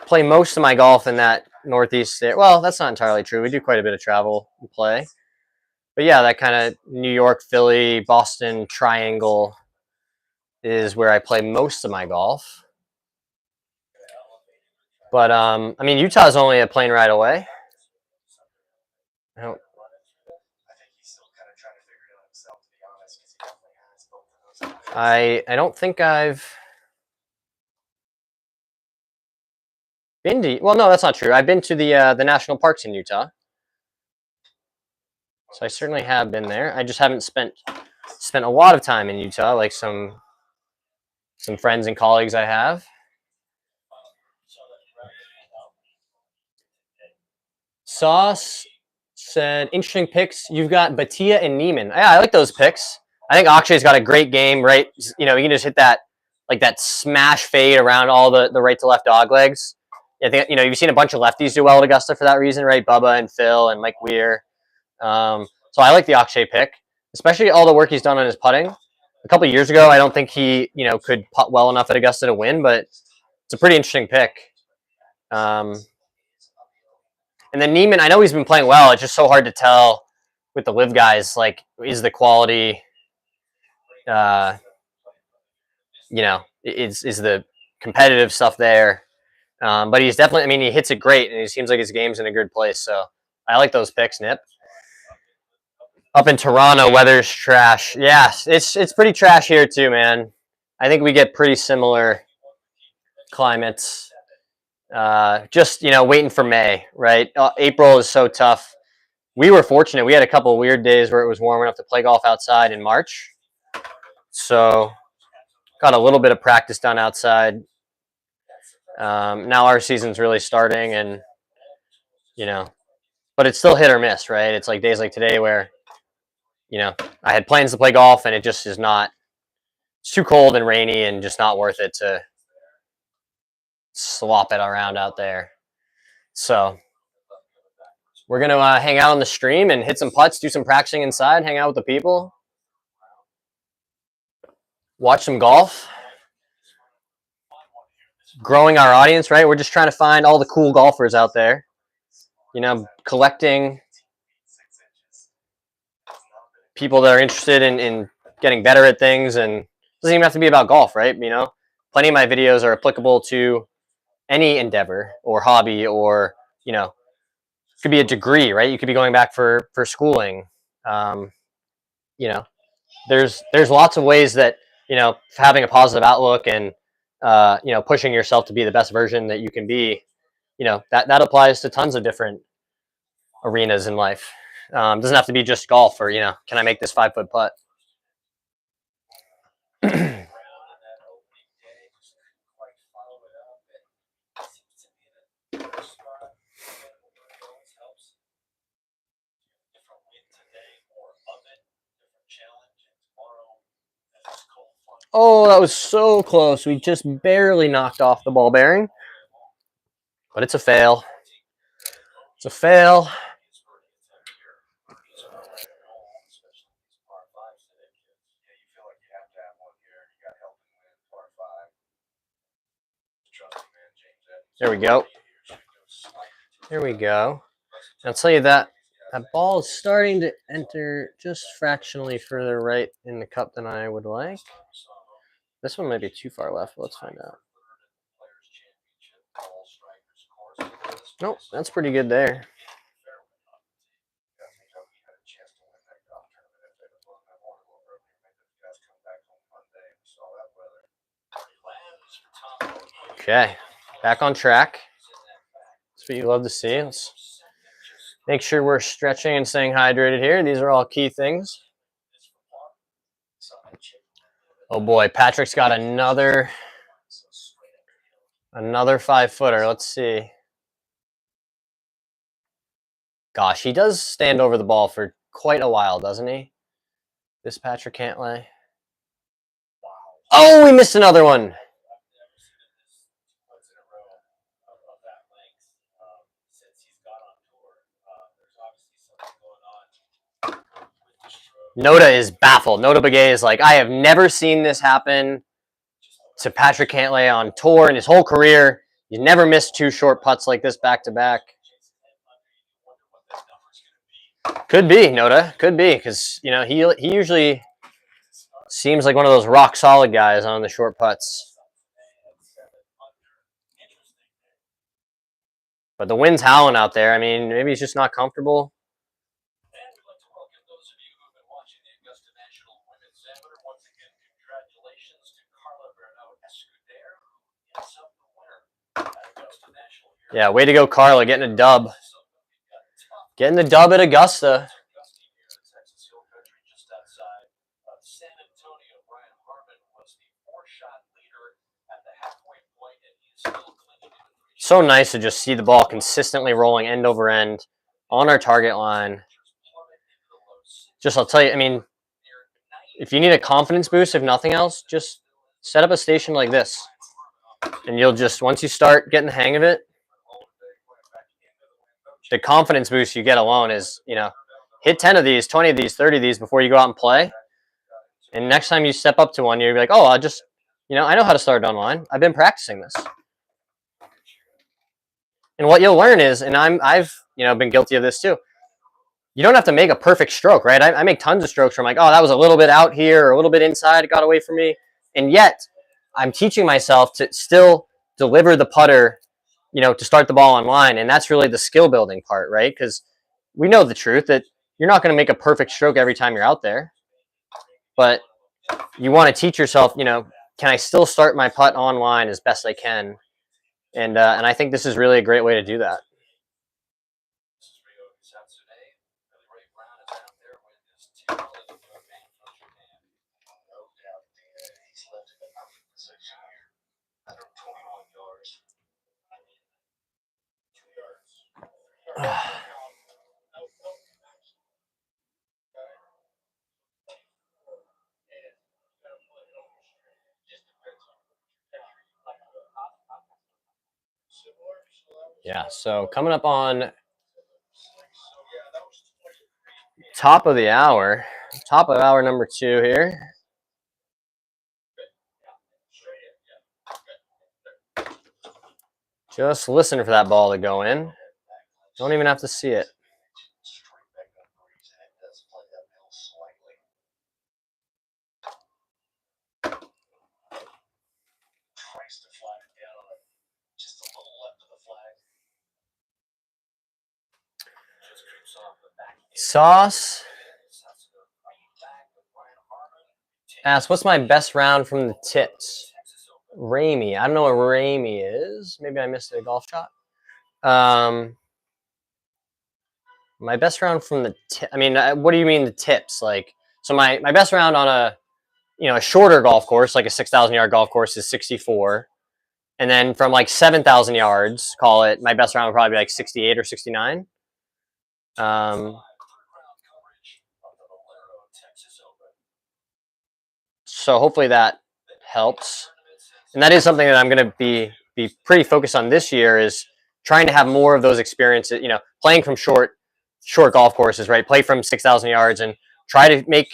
Play most of my golf in that Northeast area. Well, that's not entirely true. We do quite a bit of travel and play. But yeah, that kind of New York, Philly, Boston triangle is where I play most of my golf. But I mean, Utah is only a plane ride away. I don't think I've been to. Well, no, that's not true. I've been to the national parks in Utah, so I certainly have been there. I just haven't spent a lot of time in Utah, like some friends and colleagues I have. Sauce said, interesting picks. You've got Batia and Neiman. Yeah, I like those picks. I think Akshay's got a great game, right? You know, he can just hit that, like that smash fade around all the right to left dog legs. I think, you've seen a bunch of lefties do well at Augusta for that reason, right? Bubba and Phil and Mike Weir. So I like the Akshay pick, especially all the work he's done on his putting. A couple of years ago, I don't think he, could putt well enough at Augusta to win, but it's a pretty interesting pick. And then Neiman, I know he's been playing well. It's just so hard to tell with the live guys. Like, is the quality, is the competitive stuff there? But he's definitely, I mean, he hits it great, and he seems like his game's in a good place. So I like those picks, Nip. Up in Toronto, weather's trash. Yeah, it's pretty trash here too, man. I think we get pretty similar climates. Just, waiting for May, right? April is so tough. We were fortunate. We had a couple of weird days where it was warm enough to play golf outside in March. So got a little bit of practice done outside. Now our season's really starting, and, but it's still hit or miss, right? It's like days like today where, I had plans to play golf, and it just is not. It's too cold and rainy and just not worth it to slop it around out there. So We're going to hang out on the stream and hit some putts, do some practicing inside, hang out with the people, watch some golf. Growing our audience, right? We're just trying to find all the cool golfers out there, you know, collecting people that are interested in getting better at things, and it doesn't even have to be about golf, right? You know, plenty of my videos are applicable to any endeavor or hobby, or, you know, it could be a degree, right? You could be going back for schooling. You know, there's lots of ways that, you know, having a positive outlook and you know, pushing yourself to be the best version that you can be, you know, that applies to tons of different arenas in life. Doesn't have to be just golf, or, you know, can I make this 5-foot putt? Oh, that was so close. We just barely knocked off the ball bearing, but it's a fail. It's a fail. There we go. There we go. I'll tell you that ball is starting to enter just fractionally further right in the cup than I would like. This one might be too far left. Let's find out. Nope, that's pretty good there. Okay, back on track. That's what you love to see. Let's make sure we're stretching and staying hydrated here. These are all key things. Oh boy, Patrick's got another 5-footer. Let's see. Gosh, he does stand over the ball for quite a while, doesn't he? This Patrick Cantlay. Oh, we missed another one. Noda is baffled. Noda Begay is like, I have never seen this happen to Patrick Cantlay on tour in his whole career. He's never missed 2 short putts like this back to back. Could be, Noda. Could be, because, you know, he usually seems like one of those rock solid guys on the short putts. But the wind's howling out there. I mean, maybe he's just not comfortable. Yeah, way to go, Carla, getting a dub. Getting the dub at Augusta. So nice to just see the ball consistently rolling end over end on our target line. Just, I'll tell you, I mean, if you need a confidence boost, if nothing else, just set up a station like this. And you'll just, once you start getting the hang of it, the confidence boost you get alone is, you know, hit 10 of these, 20 of these, 30 of these before you go out and play. And next time you step up to one, you'll be like, oh, you know, I know how to start online. I've been practicing this. And what you'll learn is, and I've, you know, been guilty of this too, you don't have to make a perfect stroke, right? I make tons of strokes where I'm like, oh, that was a little bit out here or a little bit inside. It got away from me. And yet I'm teaching myself to still deliver the putter, you know, to start the ball on line. And that's really the skill building part, right? Because we know the truth that you're not going to make a perfect stroke every time you're out there. But you want to teach yourself, you know, can I still start my putt on line as best I can? And I think this is really a great way to do that. Yeah, so coming up on Top of the hour. Top of hour number 2 here. Just listen for that ball to go in. Don't even have to see it. Sauce asks, what's my best round from the tips? Ramey. I don't know what Ramey is. Maybe I missed a golf shot. My best round from the tip. I mean, what do you mean the tips? Like, so my best round on a shorter golf course, like a 6,000 yard golf course, is 64. And then from like 7,000 yards, call it, my best round would probably be like 68 or 69. So hopefully that helps. And that is something that I'm going to be pretty focused on this year, is trying to have more of those experiences, playing from short golf courses, right? Play from 6,000 yards and try to make,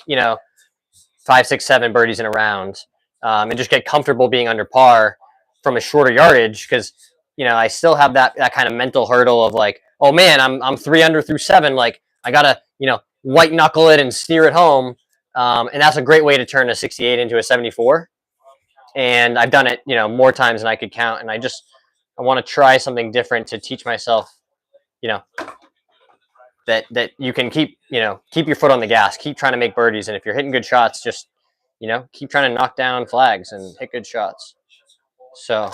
5, 6, 7 birdies in a round, and just get comfortable being under par from a shorter yardage. Cause I still have that kind of mental hurdle of like, oh man, I'm 3 under through 7. Like I gotta, white knuckle it and steer it home. And that's a great way to turn a 68 into a 74. And I've done it, more times than I could count. And I want to try something different to teach myself, that you can keep your foot on the gas, keep trying to make birdies. And if you're hitting good shots, just, keep trying to knock down flags and hit good shots. So,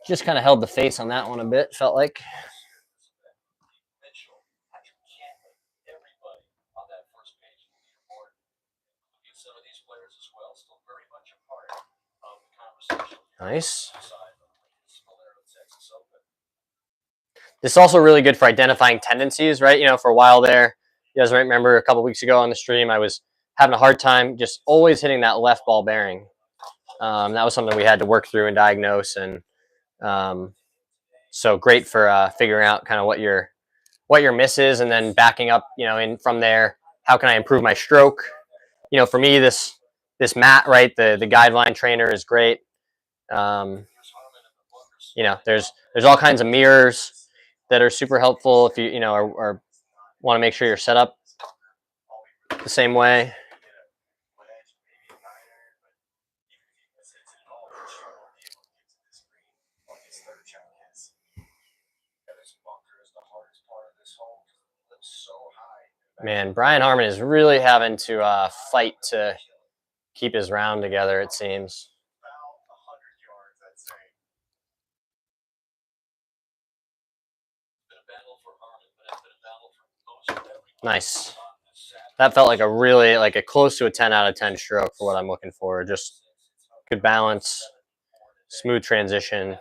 just kind of held the face on that one a bit, felt like. Nice. This is also really good for identifying tendencies, right? For a while there, you guys might remember a couple weeks ago on the stream, I was having a hard time just always hitting that left ball bearing. That was something we had to work through and diagnose, and so great for figuring out kind of what your miss is, and then backing up, in from there. How can I improve my stroke? For me, this mat, right? The guideline trainer is great. There's all kinds of mirrors that are super helpful if you or want to make sure you're set up the same way. Man, Brian Harmon is really having to fight to keep his round together, it seems. Nice. That felt like a close to a 10 out of 10 stroke for what I'm looking for. Just good balance, smooth transition.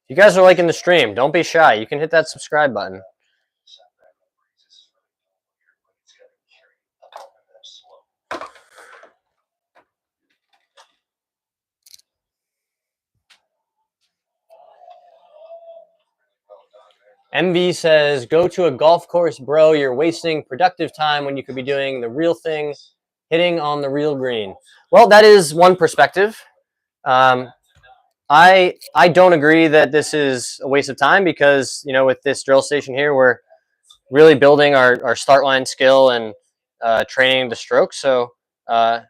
If you guys are liking the stream, don't be shy. You can hit that subscribe button. MV says, go to a golf course, bro. You're wasting productive time when you could be doing the real thing, hitting on the real green. Well, that is one perspective. I don't agree that this is a waste of time, because, with this drill station here, we're really building our start line skill and training the stroke. So not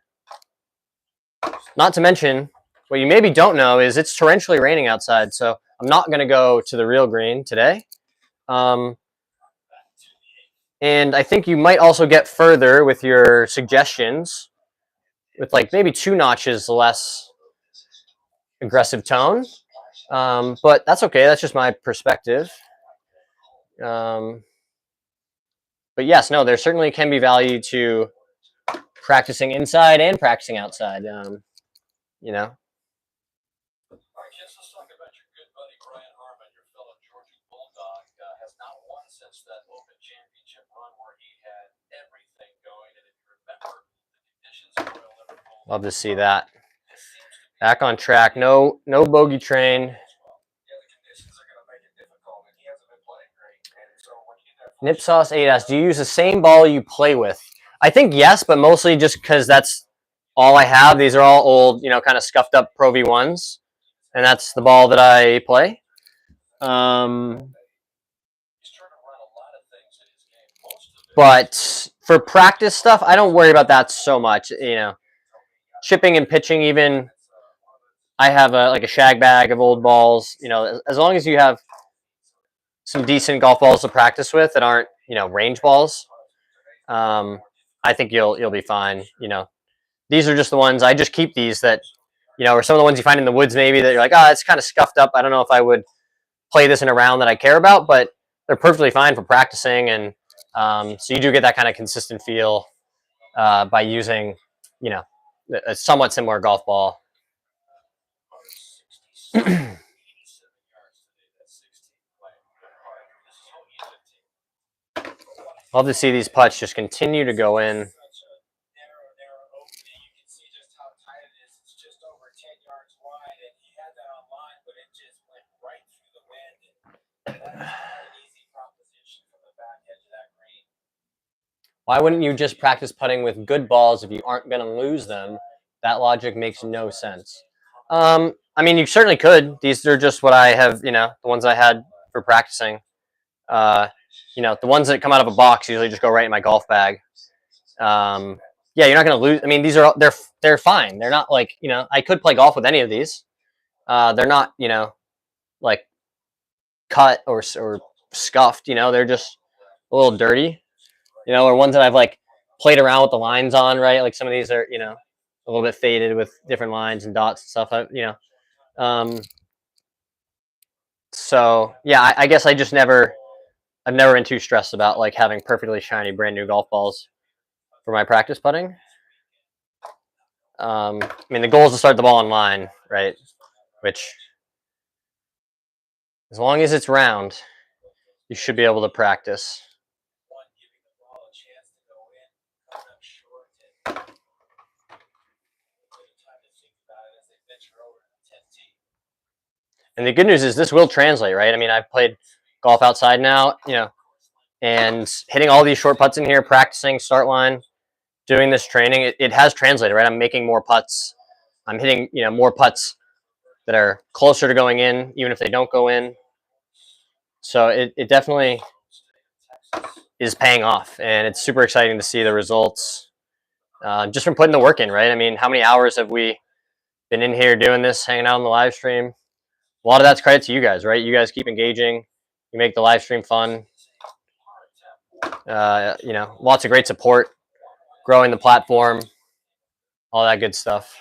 to mention, what you maybe don't know is it's torrentially raining outside. So I'm not going to go to the real green today. And I think you might also get further with your suggestions with like maybe 2 notches less aggressive tone. But that's okay. That's just my perspective. But yes, no, there certainly can be value to practicing inside and practicing outside. Love to see that. Back on track. No bogey train. Nipsauce 8S. Do you use the same ball you play with? I think yes, but mostly just because that's all I have. These are all old, kind of scuffed up Pro V1s, and that's the ball that I play. But for practice stuff, I don't worry about that so much. Chipping and pitching, even I have a shag bag of old balls. As long as you have some decent golf balls to practice with that aren't range balls, I think you'll be fine. These are just the ones I just keep these that or some of the ones you find in the woods maybe that you're like, it's kind of scuffed up. I don't know if I would play this in a round that I care about, but they're perfectly fine for practicing, and so you do get that kind of consistent feel by using a somewhat similar golf ball. Love to see these putts just continue to go in. Why wouldn't you just practice putting with good balls if you aren't going to lose them? That logic makes no sense. I mean, you certainly could. These are just what I have, the ones I had for practicing. The ones that come out of a box usually just go right in my golf bag. Yeah, you're not going to lose. I mean, these are they're fine. They're not like I could play golf with any of these. They're not like cut or scuffed. They're just a little dirty. Or ones that I've like played around with the lines on, right? Like some of these are a little bit faded with different lines and dots and stuff. So yeah, I guess I've never been too stressed about like having perfectly shiny brand new golf balls for my practice putting. I mean, the goal is to start the ball in line, right? Which, as long as it's round, you should be able to practice. And the good news is this will translate, right? I mean, I've played golf outside now, and hitting all these short putts in here, practicing start line, doing this training, it has translated, right? I'm making more putts. I'm hitting, more putts that are closer to going in, even if they don't go in. So it definitely is paying off, and it's super exciting to see the results just from putting the work in, right? I mean, how many hours have we been in here doing this, hanging out on the live stream? A lot of that's credit to you guys, right? You guys keep engaging. You make the live stream fun. Lots of great support, growing the platform, all that good stuff.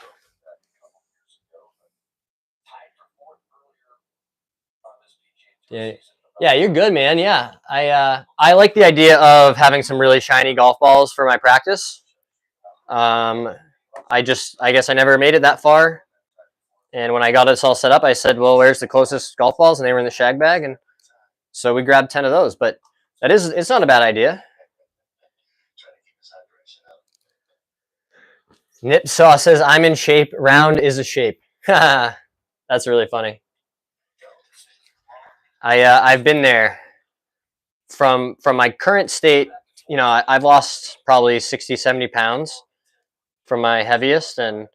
Yeah, you're good, man. Yeah, I like the idea of having some really shiny golf balls for my practice. I guess I never made it that far. And when I got us all set up, I said, well, where's the closest golf balls? And they were in the shag bag. And so we grabbed 10 of those. But it's not a bad idea. Nip Saw says, I'm in shape. Round is a shape. That's really funny. I've been there. From my current state, I've lost probably 60, 70 pounds from my heaviest. And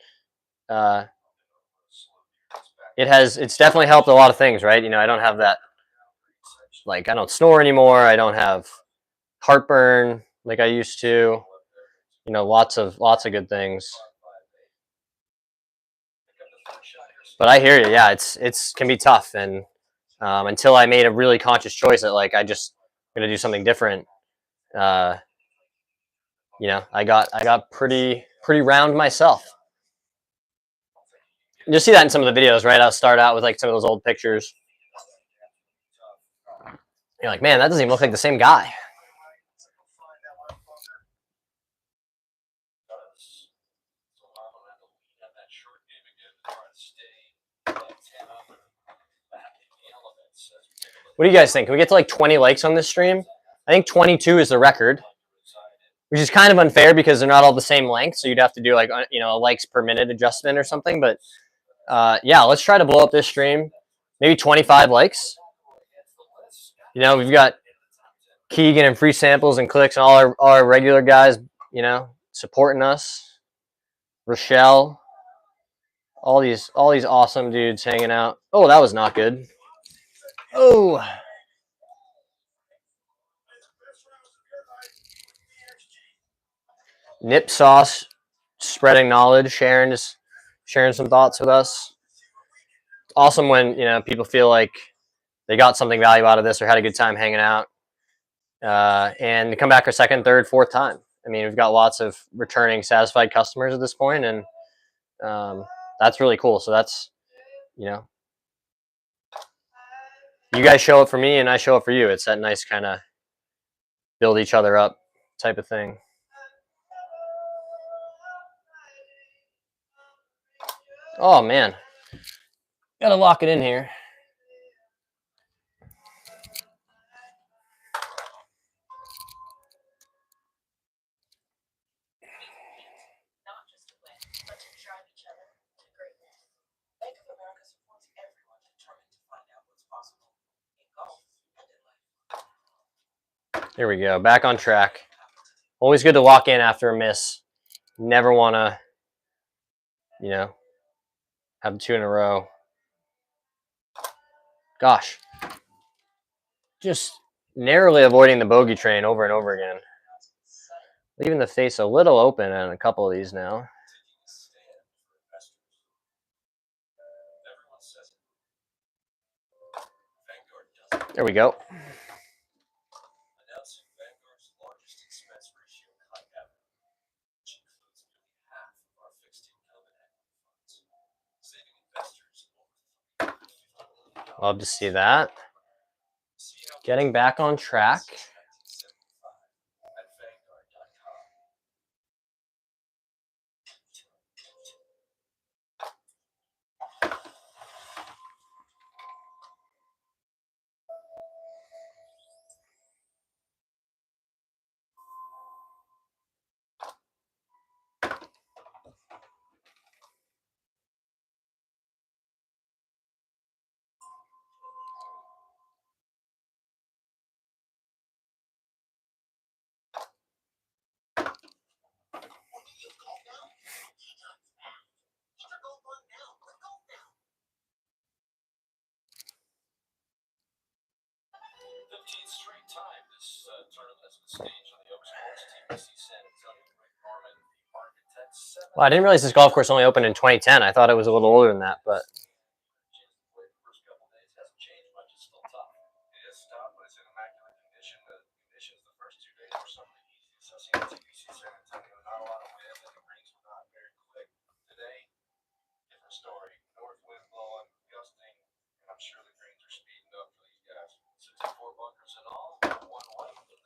it's definitely helped a lot of things, right? I don't have that, like, I don't snore anymore. I don't have heartburn like I used to. Lots of good things. But I hear you. Yeah, it's can be tough, and until I made a really conscious choice that like I just gonna do something different. I got pretty round myself. You'll see that in some of the videos, right? I'll start out with like some of those old pictures. You're like, man, that doesn't even look like the same guy. What do you guys think? Can we get to like 20 likes on this stream? I think 22 is the record, which is kind of unfair because they're not all the same length. So you'd have to do like, a likes per minute adjustment or something. But Yeah, let's try to blow up this stream. Maybe 25 likes. You know, we've got Keegan and Free Samples and Clicks and all our regular guys, you know, supporting us. Rochelle, all these awesome dudes hanging out. Oh, that was not good. Oh. Nip Sauce, spreading knowledge, sharing some thoughts with us. It's awesome when, you know, people feel like they got something valuable out of this or had a good time hanging out, and to come back a second, third, fourth time. I mean, we've got lots of returning satisfied customers at this point, and that's really cool. So that's, you know, you guys show up for me and I show up for you. It's that nice kind of build each other up type of thing. Oh man, gotta lock it in here. Here we go, back on track. Always good to walk in after a miss. Never want to, you know, have 2 in a row. Gosh, just narrowly avoiding the bogey train over and over again. Leaving the face a little open on a couple of these now. There we go. Love to see that. Getting back on track. Well, I didn't realize this golf course only opened in 2010. I thought it was a little older than that, but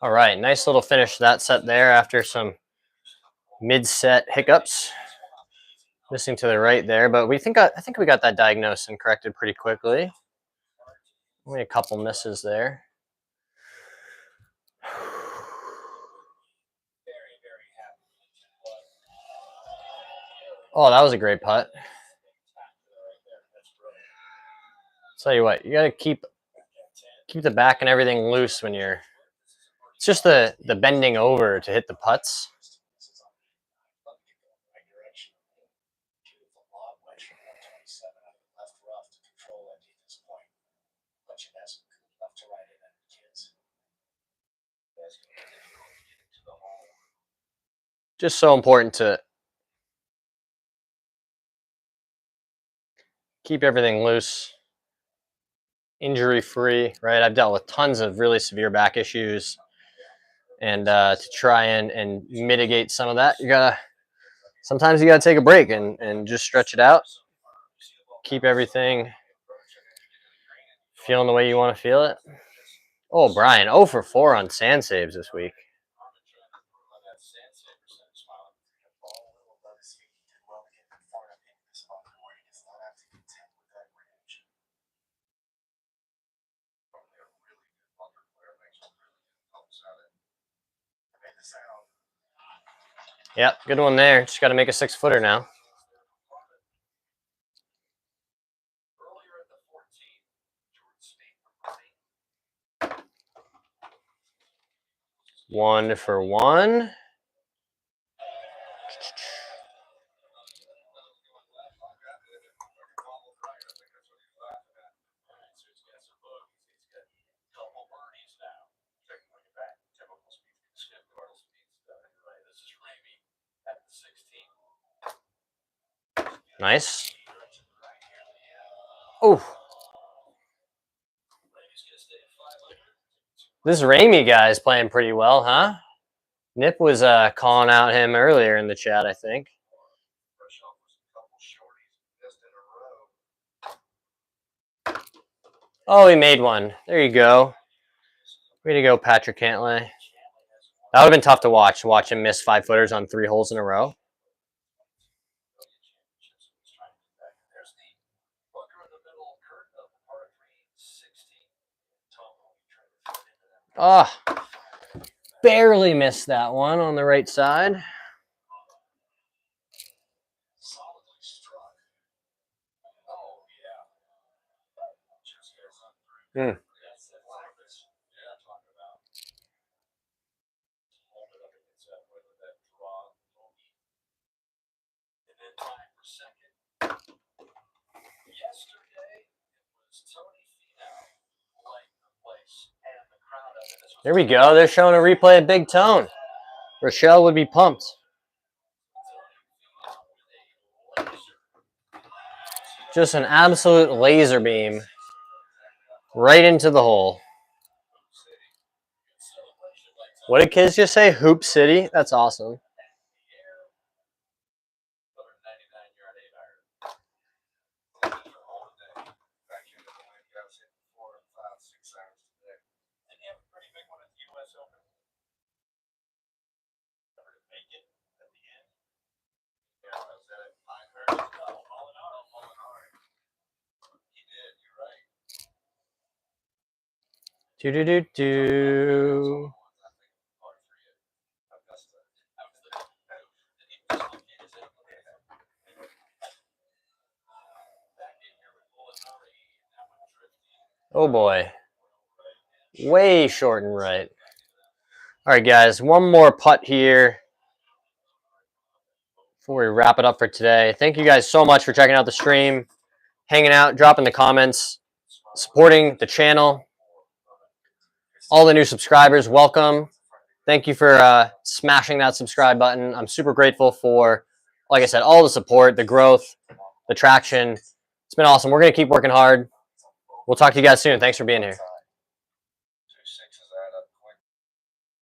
all right, nice little finish to that set there after some mid-set hiccups. Missing to the right there, but I think we got that diagnosed and corrected pretty quickly. Only a couple misses there. Oh, that was a great putt. Tell you what, you got to keep the back and everything loose when you're. It's just the bending over to hit the putts. Just so important to keep everything loose, injury free, right? I've dealt with tons of really severe back issues, and to try and mitigate some of that, sometimes you gotta take a break and just stretch it out, keep everything feeling the way you want to feel it. Oh, Brian, 0 for 4 on sand saves this week. Yep, good one there. Just got to make a 6-footer now. 1 for 1. Nice. Oh. This Ramey guy is playing pretty well, huh? Nip was calling out him earlier in the chat, I think. Oh, he made one. There you go. Way to go, Patrick Cantlay. That would have been tough to watch him miss 5-footers on 3 holes in a row. Oh, barely missed that one on the right side. Hmm. There we go. They're showing a replay of Big Tone. Rochelle would be pumped. Just an absolute laser beam right into the hole. What did kids just say? Hoop City? That's awesome. Do. Oh boy. Way short and right. All right, guys. One more putt here before we wrap it up for today. Thank you guys so much for checking out the stream, hanging out, dropping the comments, supporting the channel. All the new subscribers, welcome. Thank you for smashing that subscribe button. I'm super grateful for, like I said, all the support, the growth, the traction. It's been awesome. We're going to keep working hard. We'll talk to you guys soon. Thanks for being here.